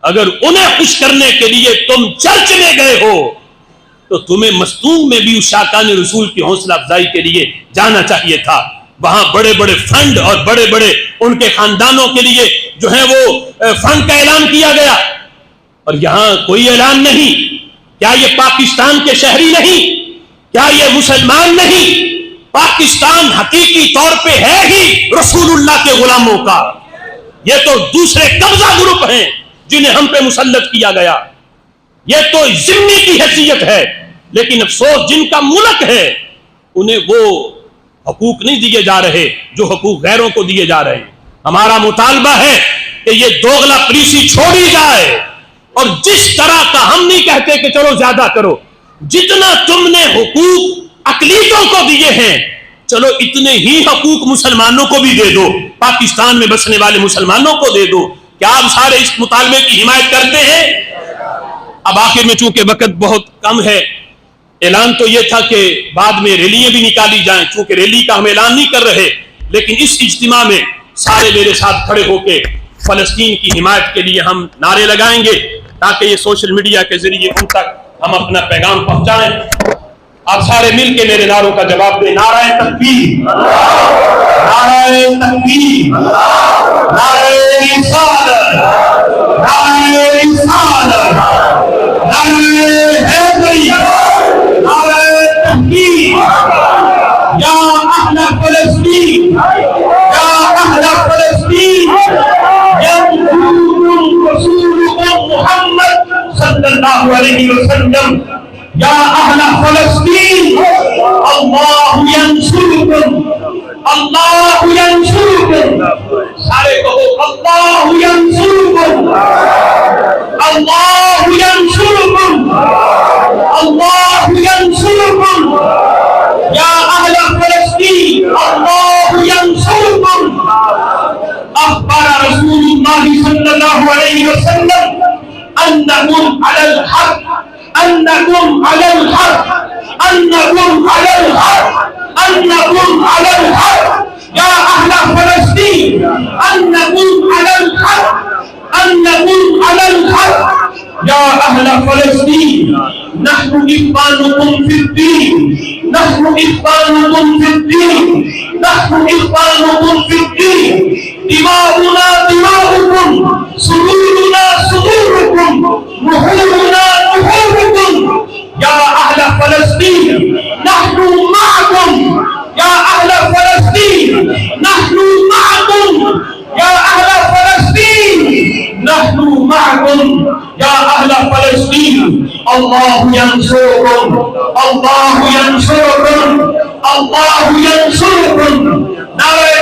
اگر انہیں خوش کرنے کے لیے تم چرچ میں گئے ہو تو تمہیں مستون میں بھی اس شاکان رسول کی حوصلہ افزائی کے لیے جانا چاہیے تھا. وہاں بڑے بڑے فنڈ اور بڑے بڑے ان کے خاندانوں کے لیے جو ہے وہ فنڈ کا اعلان کیا گیا، اور یہاں کوئی اعلان نہیں. کیا یہ پاکستان کے شہری نہیں؟ کیا یہ مسلمان نہیں؟ پاکستان حقیقی طور پہ ہے ہی رسول اللہ کے غلاموں کا. یہ تو دوسرے قبضہ گروپ ہیں جنہیں ہم پہ مسلط کیا گیا. یہ تو ذمہ کی حیثیت ہے، لیکن افسوس جن کا ملک ہے انہیں وہ حقوق نہیں دیے جا رہے جو حقوق غیروں کو دیے جا رہے ہیں. ہمارا مطالبہ ہے کہ یہ دوغلا پریشی چھوڑی جائے، اور جس طرح کا ہم نہیں کہتے کہ چلو زیادہ کرو، جتنا تم نے حقوق اقلیتوں کو دیے ہیں چلو اتنے ہی حقوق مسلمانوں کو بھی دے دو، پاکستان میں بسنے والے مسلمانوں کو دے دو. کیا آپ سارے اس مطالبے کی حمایت کرتے ہیں؟ اب آخر میں چونکہ وقت بہت کم ہے، اعلان تو یہ تھا کہ بعد میں ریلیاں بھی نکالی جائیں، چونکہ ریلی کا ہم اعلان نہیں کر رہے، لیکن اس اجتماع میں سارے میرے ساتھ کھڑے ہو کے فلسطین کی حمایت کے لیے ہم نعرے لگائیں گے تاکہ یہ سوشل میڈیا کے ذریعے ان تک ہم اپنا پیغام پہنچائیں. آپ سارے مل کے میرے نعروں کا جواب دیں. نعرہ تکبیر، نعرہ تکبیر، نعرہ رسالت، نعرہ رسالت، نعرہ حیدری، نعرہ تکبیر. یا اہل فلسطین، یا اہل فلسطین، ینصرکم رسولکم محمد صلی اللہ علیہ علیہ وسلم یا اہل فلسطین اللہ ینصرکم اللہ ینصرکم، سارے کہو اللہ ینصرکم اللہ ینصرکم اللہ ینصرکم یا اہل فلسطین اللہ ینصرکم۔ اخبر رسول اللہ صلی اللہ علیہ وسلم انکم علی الحق انکم علی الحق انکم علی الحق انکم علی الحق یا اہل فلسطین انکم علی الحق انکم علی الحق یا اہل فلسطین نحن اخوانکم فی الدین نحن اخوانکم فی الدین نحن اخوانکم فی الدین دماؤنا دماؤکم صدورنا صدورکم نحورنا نحورکم یا اہل فلسطین نحن معکم یا اہل فلسطین نحن معکم یا اہل فلسطین نحن معکم یا اہل فلسطین اللہ ینصرکم اللہ ینصرکم اللہ ینصرکم۔ نعرہ